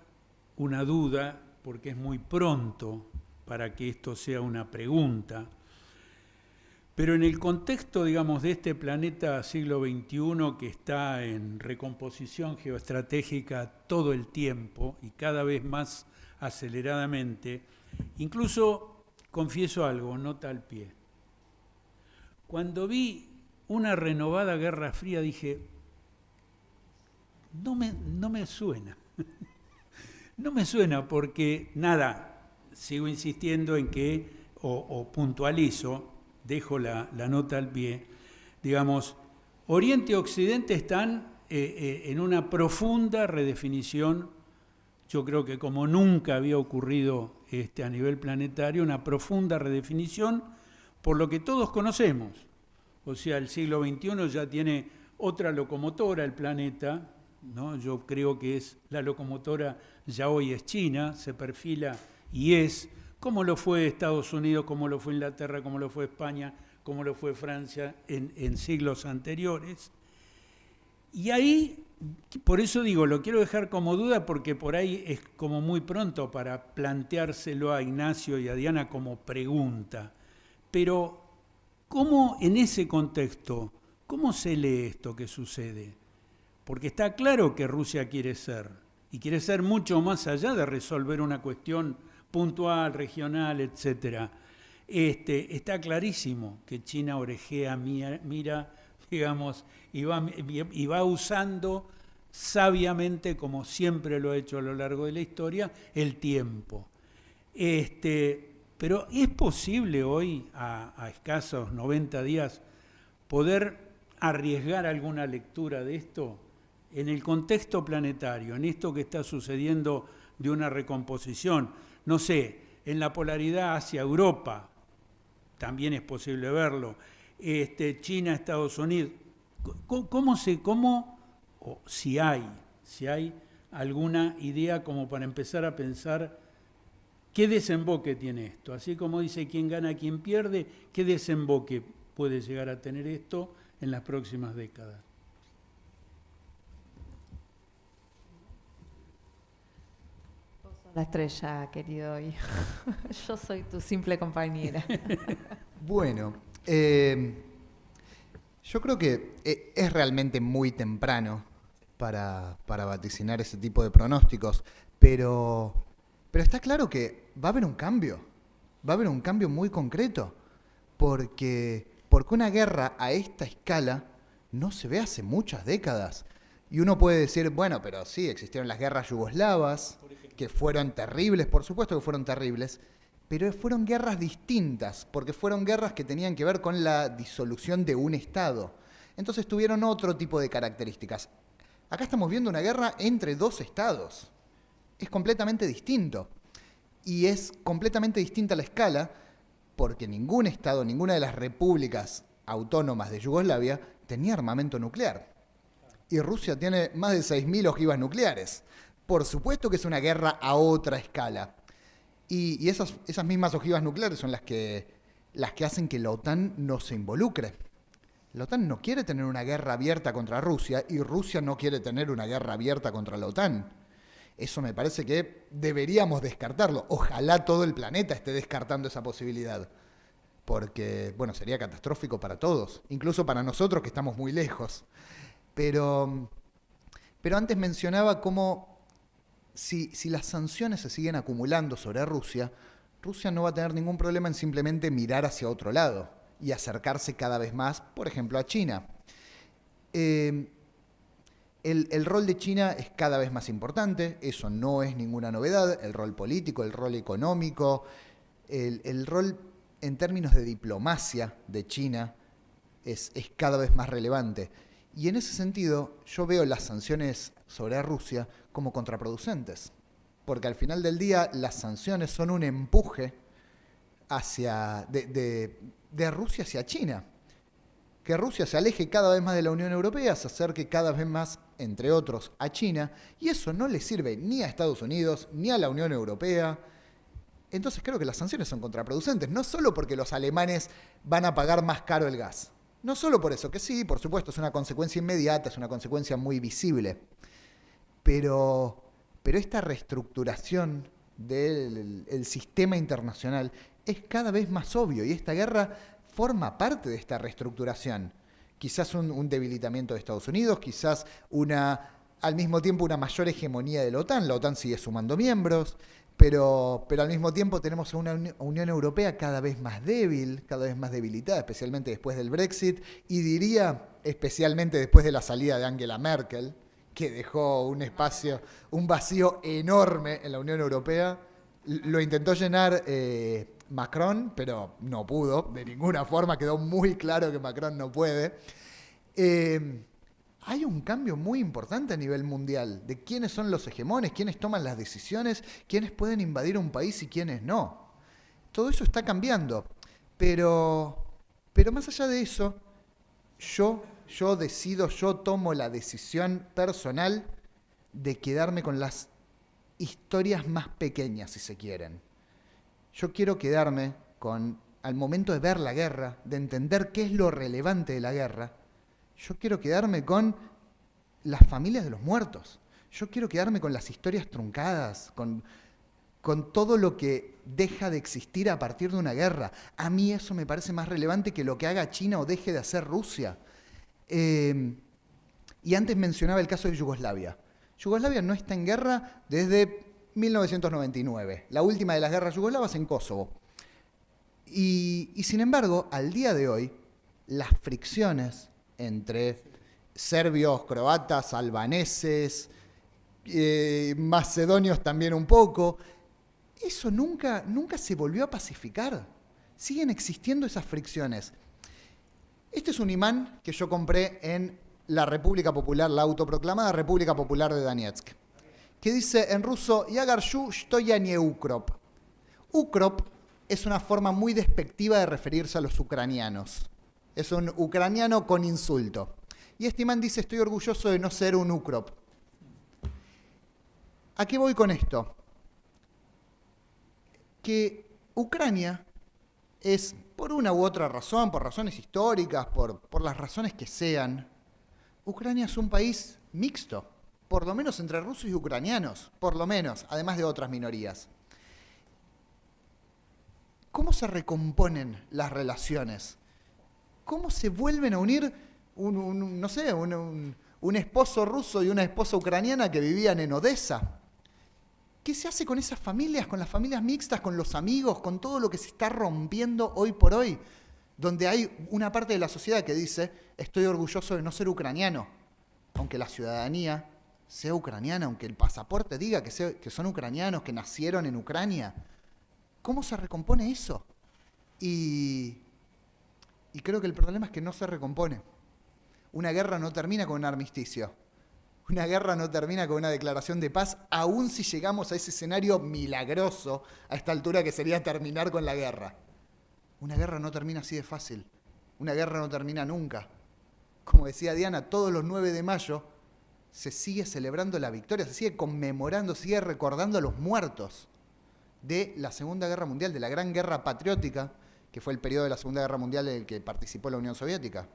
[SPEAKER 2] una duda, porque es muy pronto para que esto sea una pregunta, pero en el contexto, digamos, de este planeta siglo XXI que está en recomposición geoestratégica todo el tiempo y cada vez más aceleradamente, incluso, confieso algo, nota al pie. Cuando vi una renovada Guerra Fría dije, no me suena. No me suena porque, nada, sigo insistiendo en que, o puntualizo, dejo la nota al pie, digamos, Oriente y Occidente están en una profunda redefinición, yo creo que como nunca había ocurrido a nivel planetario, una profunda redefinición por lo que todos conocemos. O sea, el siglo XXI ya tiene otra locomotora el planeta, ¿no? Yo creo que la locomotora ya hoy es China, se perfila y es, como lo fue Estados Unidos, como lo fue Inglaterra, como lo fue España, como lo fue Francia en siglos anteriores. Y ahí, por eso digo, lo quiero dejar como duda, porque por ahí es como muy pronto para planteárselo a Ignacio y a Diana como pregunta. Pero, ¿cómo en ese contexto, cómo se lee esto que sucede? Porque está claro que Rusia quiere ser, y quiere ser mucho más allá de resolver una cuestión puntual, regional, etc. Está clarísimo que China orejea, mira, digamos, y va usando sabiamente, como siempre lo ha hecho a lo largo de la historia, el tiempo. Pero ¿es posible hoy, a escasos 90 días, poder arriesgar alguna lectura de esto? En el contexto planetario, en esto que está sucediendo de una recomposición, no sé, en la polaridad hacia Europa, también es posible verlo, China, Estados Unidos, si hay alguna idea como para empezar a pensar qué desemboque tiene esto, así como dice quién gana, quién pierde, qué desemboque puede llegar a tener esto en las próximas décadas.
[SPEAKER 4] La estrella, querido hijo. Yo soy tu simple compañera.
[SPEAKER 3] Bueno, yo creo que es realmente muy temprano para vaticinar ese tipo de pronósticos, pero está claro que va a haber un cambio muy concreto, porque una guerra a esta escala no se ve hace muchas décadas. Y uno puede decir, bueno, pero sí, existieron las guerras yugoslavas, que fueron terribles, por supuesto que fueron terribles, pero fueron guerras distintas, porque fueron guerras que tenían que ver con la disolución de un Estado. Entonces tuvieron otro tipo de características. Acá estamos viendo una guerra entre dos estados. Es completamente distinto. Y es completamente distinta la escala, porque ningún Estado, ninguna de las repúblicas autónomas de Yugoslavia tenía armamento nuclear. Y Rusia tiene más de 6.000 ojivas nucleares. Por supuesto que es una guerra a otra escala. Y esas mismas ojivas nucleares son las que hacen que la OTAN no se involucre. La OTAN no quiere tener una guerra abierta contra Rusia y Rusia no quiere tener una guerra abierta contra la OTAN. Eso me parece que deberíamos descartarlo. Ojalá todo el planeta esté descartando esa posibilidad. Porque, bueno, sería catastrófico para todos, incluso para nosotros que estamos muy lejos. Pero antes mencionaba cómo si las sanciones se siguen acumulando sobre Rusia, Rusia no va a tener ningún problema en simplemente mirar hacia otro lado y acercarse cada vez más, por ejemplo, a China. El rol de China es cada vez más importante, eso no es ninguna novedad, el rol político, el rol económico, el rol en términos de diplomacia de China es cada vez más relevante. Y en ese sentido, yo veo las sanciones sobre Rusia como contraproducentes. Porque al final del día, las sanciones son un empuje de Rusia hacia China. Que Rusia se aleje cada vez más de la Unión Europea, se acerque cada vez más, entre otros, a China, y eso no le sirve ni a Estados Unidos ni a la Unión Europea. Entonces creo que las sanciones son contraproducentes, no solo porque los alemanes van a pagar más caro el gas, no solo por eso, que sí, por supuesto, es una consecuencia inmediata, es una consecuencia muy visible, pero esta reestructuración del sistema internacional es cada vez más obvio, y esta guerra forma parte de esta reestructuración. Quizás un debilitamiento de Estados Unidos, quizás al mismo tiempo una mayor hegemonía de la OTAN. La OTAN sigue sumando miembros, pero al mismo tiempo tenemos a una Unión Europea cada vez más débil, cada vez más debilitada, especialmente después del Brexit, y diría especialmente después de la salida de Angela Merkel, que dejó un vacío enorme en la Unión Europea. Lo intentó llenar Macron, pero no pudo, de ninguna forma, quedó muy claro que Macron no puede. Hay un cambio muy importante a nivel mundial de quiénes son los hegemones, quiénes toman las decisiones, quiénes pueden invadir un país y quiénes no. Todo eso está cambiando, pero más allá de eso, yo tomo la decisión personal de quedarme con las historias más pequeñas, si se quieren. Yo quiero quedarme con, al momento de ver la guerra, de entender qué es lo relevante de la guerra, yo quiero quedarme con las familias de los muertos. Yo quiero quedarme con las historias truncadas, con todo lo que deja de existir a partir de una guerra. A mí eso me parece más relevante que lo que haga China o deje de hacer Rusia. Y antes mencionaba el caso de Yugoslavia. Yugoslavia no está en guerra desde 1999, la última de las guerras yugoslavas en Kosovo. Y sin embargo, al día de hoy, las fricciones entre serbios, croatas, albaneses, macedonios también un poco, eso nunca se volvió a pacificar. Siguen existiendo esas fricciones. Este es un imán que yo compré en la República Popular, la autoproclamada República Popular de Donetsk, que dice en ruso, Yagarchu shtoya nie ukrop. Ukrop es una forma muy despectiva de referirse a los ucranianos. Es un ucraniano con insulto. Y este imán dice, estoy orgulloso de no ser un ukrop. ¿A qué voy con esto? Que Ucrania es, por una u otra razón, por razones históricas, por las razones que sean, Ucrania es un país mixto, por lo menos entre rusos y ucranianos, por lo menos, además de otras minorías. ¿Cómo se recomponen las relaciones? ¿Cómo se vuelven a unir un esposo ruso y una esposa ucraniana que vivían en Odessa? ¿Qué se hace con esas familias, con las familias mixtas, con los amigos, con todo lo que se está rompiendo hoy por hoy? Donde hay una parte de la sociedad que dice, estoy orgulloso de no ser ucraniano, aunque la ciudadanía sea ucraniana, aunque el pasaporte diga que son ucranianos, que nacieron en Ucrania. ¿Cómo se recompone eso? Y creo que el problema es que no se recompone. Una guerra no termina con un armisticio. Una guerra no termina con una declaración de paz, aun si llegamos a ese escenario milagroso a esta altura que sería terminar con la guerra. Una guerra no termina así de fácil. Una guerra no termina nunca. Como decía Diana, todos los 9 de mayo se sigue celebrando la victoria, se sigue conmemorando, se sigue recordando a los muertos de la Segunda Guerra Mundial, de la Gran Guerra Patriótica, que fue el periodo de la Segunda Guerra Mundial en el que participó la Unión Soviética.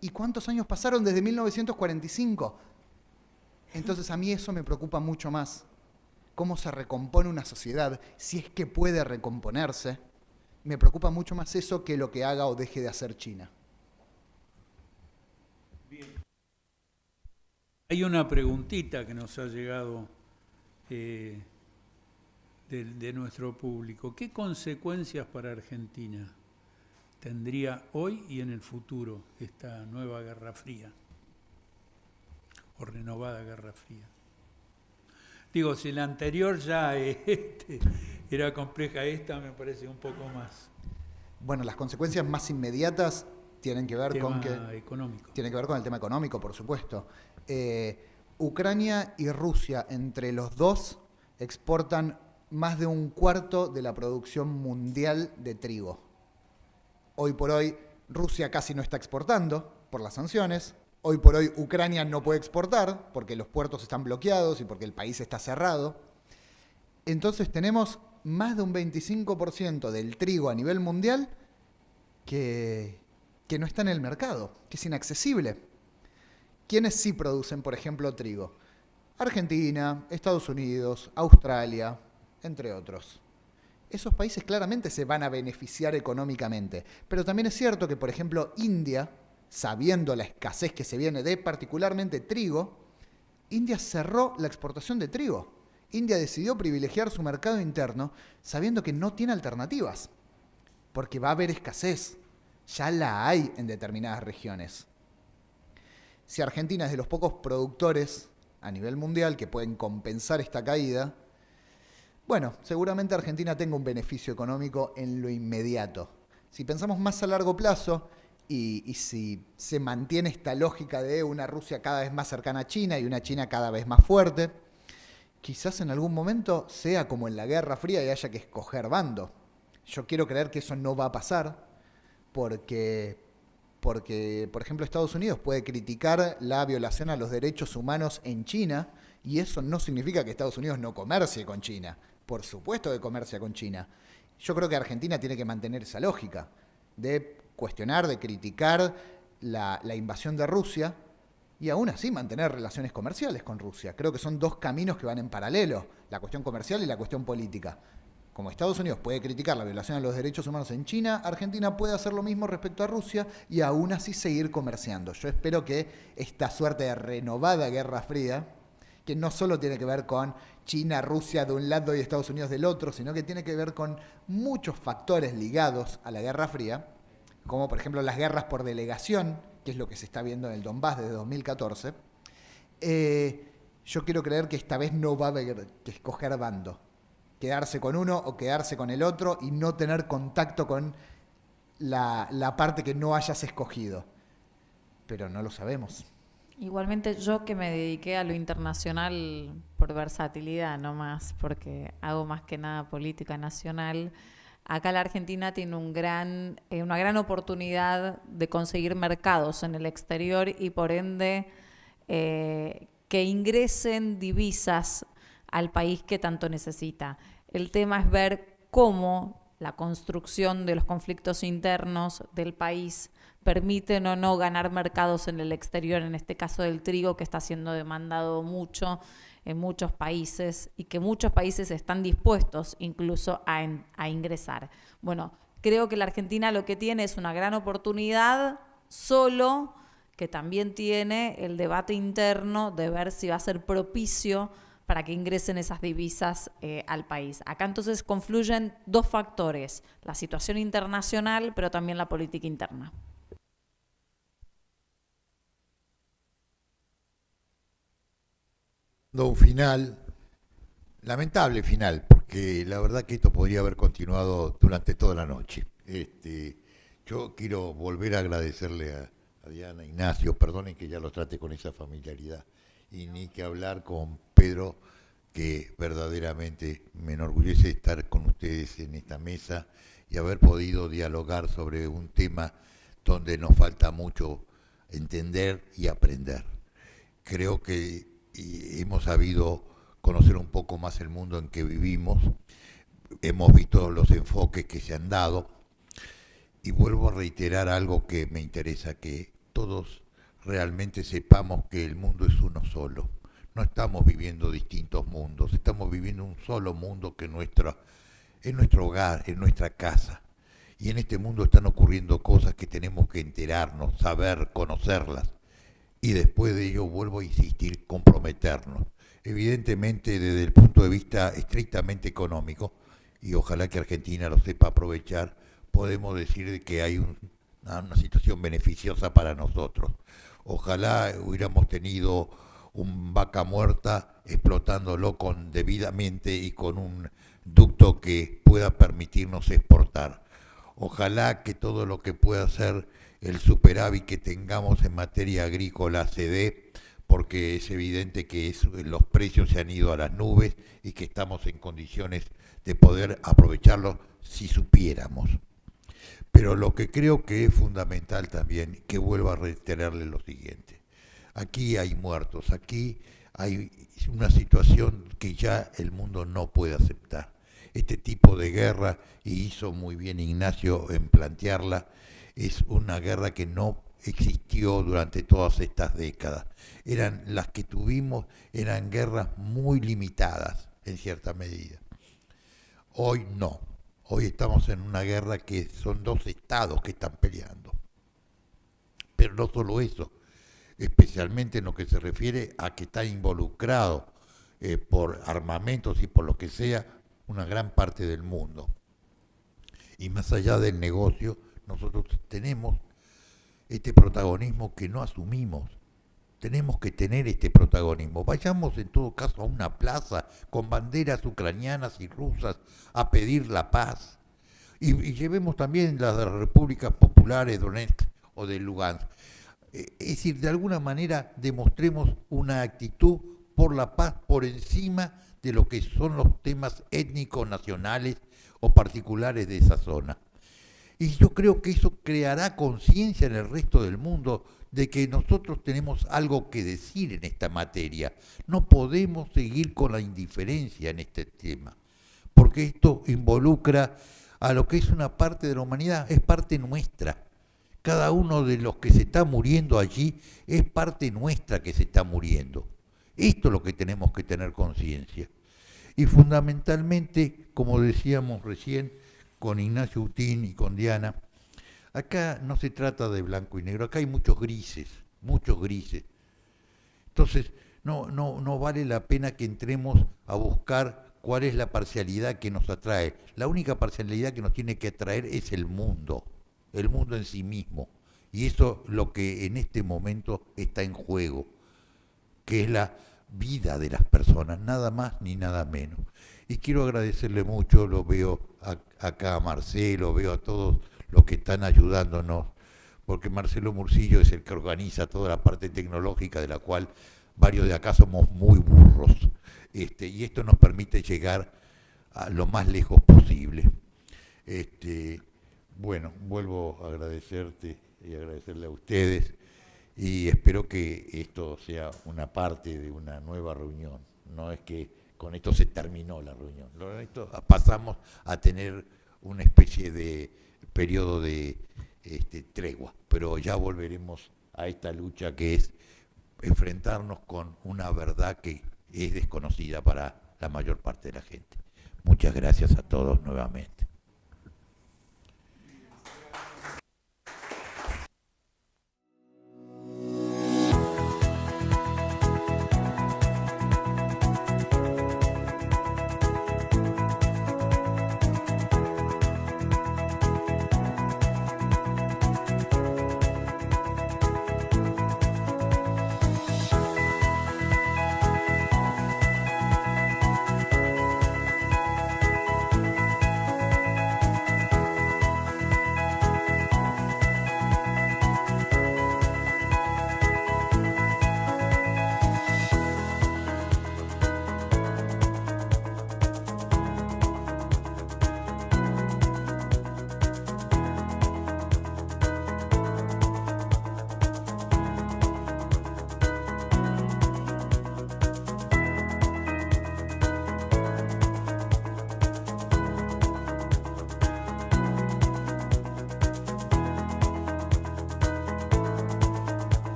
[SPEAKER 3] ¿Y cuántos años pasaron desde 1945? Entonces a mí eso me preocupa mucho más. ¿Cómo se recompone una sociedad? Si es que puede recomponerse. Me preocupa mucho más eso que lo que haga o deje de hacer China.
[SPEAKER 2] Bien. Hay una preguntita que nos ha llegado de nuestro público. ¿Qué consecuencias para Argentina tendría hoy y en el futuro esta nueva Guerra Fría? O renovada Guerra Fría. Digo, si la anterior ya era compleja, esta me parece un poco más.
[SPEAKER 3] Bueno, las consecuencias más inmediatas tienen que ver con
[SPEAKER 2] económico.
[SPEAKER 3] Tiene que ver con el tema económico, por supuesto. Ucrania y Rusia, entre los dos, exportan más de un cuarto de la producción mundial de trigo. Hoy por hoy, Rusia casi no está exportando por las sanciones. Hoy por hoy, Ucrania no puede exportar porque los puertos están bloqueados y porque el país está cerrado. Entonces tenemos más de un 25% del trigo a nivel mundial que no está en el mercado, que es inaccesible. ¿Quiénes sí producen, por ejemplo, trigo? Argentina, Estados Unidos, Australia, entre otros. Esos países claramente se van a beneficiar económicamente. Pero también es cierto que, por ejemplo, India, sabiendo la escasez que se viene de particularmente trigo, India cerró la exportación de trigo. India decidió privilegiar su mercado interno sabiendo que no tiene alternativas, porque va a haber escasez. Ya la hay en determinadas regiones. Si Argentina es de los pocos productores a nivel mundial que pueden compensar esta caída, bueno, seguramente Argentina tenga un beneficio económico en lo inmediato. Si pensamos más a largo plazo y si se mantiene esta lógica de una Rusia cada vez más cercana a China y una China cada vez más fuerte, quizás en algún momento sea como en la Guerra Fría y haya que escoger bando. Yo quiero creer que eso no va a pasar porque, por ejemplo, Estados Unidos puede criticar la violación a los derechos humanos en China y eso no significa que Estados Unidos no comercie con China. Por supuesto que comercia con China. Yo creo que Argentina tiene que mantener esa lógica de cuestionar, de criticar la invasión de Rusia y aún así mantener relaciones comerciales con Rusia. Creo que son dos caminos que van en paralelo, la cuestión comercial y la cuestión política. Como Estados Unidos puede criticar la violación a los derechos humanos en China, Argentina puede hacer lo mismo respecto a Rusia y aún así seguir comerciando. Yo espero que esta suerte de renovada Guerra Fría, que no solo tiene que ver con China, Rusia de un lado y Estados Unidos del otro, sino que tiene que ver con muchos factores ligados a la Guerra Fría, como por ejemplo las guerras por delegación, que es lo que se está viendo en el Donbass desde 2014, yo quiero creer que esta vez no va a haber que escoger bando, quedarse con uno o quedarse con el otro y no tener contacto con la parte que no hayas escogido. Pero no lo sabemos.
[SPEAKER 4] Igualmente yo que me dediqué a lo internacional por versatilidad, no más porque hago más que nada política nacional, acá la Argentina tiene una gran oportunidad de conseguir mercados en el exterior y por ende que ingresen divisas al país que tanto necesita. El tema es ver cómo la construcción de los conflictos internos del país permiten o no ganar mercados en el exterior, en este caso del trigo, que está siendo demandado mucho en muchos países y que muchos países están dispuestos incluso a ingresar. Bueno, creo que la Argentina lo que tiene es una gran oportunidad, solo que también tiene el debate interno de ver si va a ser propicio para que ingresen esas divisas al país. Acá entonces confluyen dos factores, la situación internacional, pero también la política interna.
[SPEAKER 1] Un final, lamentable final, porque la verdad que esto podría haber continuado durante toda la noche. Yo quiero volver a agradecerle a Diana, Ignacio, perdonen que ya lo trate con esa familiaridad, y ni que hablar con Pedro, que verdaderamente me enorgullece estar con ustedes en esta mesa y haber podido dialogar sobre un tema donde nos falta mucho entender y aprender. Creo que hemos sabido conocer un poco más el mundo en que vivimos, hemos visto los enfoques que se han dado y vuelvo a reiterar algo que me interesa, que todos realmente sepamos que el mundo es uno solo. No estamos viviendo distintos mundos, estamos viviendo un solo mundo que es nuestro hogar, es nuestra casa. Y en este mundo están ocurriendo cosas que tenemos que enterarnos, saber, conocerlas. Y después de ello, vuelvo a insistir, comprometernos. Evidentemente, desde el punto de vista estrictamente económico, y ojalá que Argentina lo sepa aprovechar, podemos decir que hay una situación beneficiosa para nosotros. Ojalá hubiéramos tenido un Vaca Muerta explotándolo debidamente y con un ducto que pueda permitirnos exportar. Ojalá que todo lo que pueda ser el superávit que tengamos en materia agrícola se dé, porque es evidente que los precios se han ido a las nubes y que estamos en condiciones de poder aprovecharlos si supiéramos. Pero lo que creo que es fundamental también, que vuelvo a reiterarle lo siguiente: aquí hay muertos, aquí hay una situación que ya el mundo no puede aceptar. Este tipo de guerra, y hizo muy bien Ignacio en plantearla, es una guerra que no existió durante todas estas décadas. Las que tuvimos eran guerras muy limitadas en cierta medida. Hoy no. Hoy estamos en una guerra que son dos estados que están peleando. Pero no solo eso, especialmente en lo que se refiere a que está involucrado por armamentos y por lo que sea una gran parte del mundo. Y más allá del negocio, nosotros tenemos este protagonismo que no asumimos. Tenemos que tener este protagonismo. Vayamos en todo caso a una plaza con banderas ucranianas y rusas a pedir la paz. Y llevemos también las de las repúblicas populares, Donetsk o de Lugansk. Es decir, de alguna manera demostremos una actitud por la paz por encima de lo que son los temas étnicos, nacionales o particulares de esa zona. Y yo creo que eso creará conciencia en el resto del mundo de que nosotros tenemos algo que decir en esta materia. No podemos seguir con la indiferencia en este tema, porque esto involucra a lo que es una parte de la humanidad, es parte nuestra. Cada uno de los que se está muriendo allí es parte nuestra que se está muriendo. Esto es lo que tenemos que tener conciencia. Y fundamentalmente, como decíamos recién con Ignacio Utín y con Diana, acá no se trata de blanco y negro, acá hay muchos grises, muchos grises. Entonces, no vale la pena que entremos a buscar cuál es la parcialidad que nos atrae. La única parcialidad que nos tiene que atraer es el mundo en sí mismo. Y eso es lo que en este momento está en juego, que es la vida de las personas, nada más ni nada menos. Y quiero agradecerle mucho, lo veo acá a Marcelo, veo a todos los que están ayudándonos, porque Marcelo Murcillo es el que organiza toda la parte tecnológica, de la cual varios de acá somos muy burros, y esto nos permite llegar a lo más lejos posible. Bueno, vuelvo a agradecerte y agradecerle a ustedes, y espero que esto sea una parte de una nueva reunión. No es que con esto se terminó la reunión, pasamos a tener una especie de periodo de tregua, pero ya volveremos a esta lucha que es enfrentarnos con una verdad que es desconocida para la mayor parte de la gente. Muchas gracias a todos nuevamente.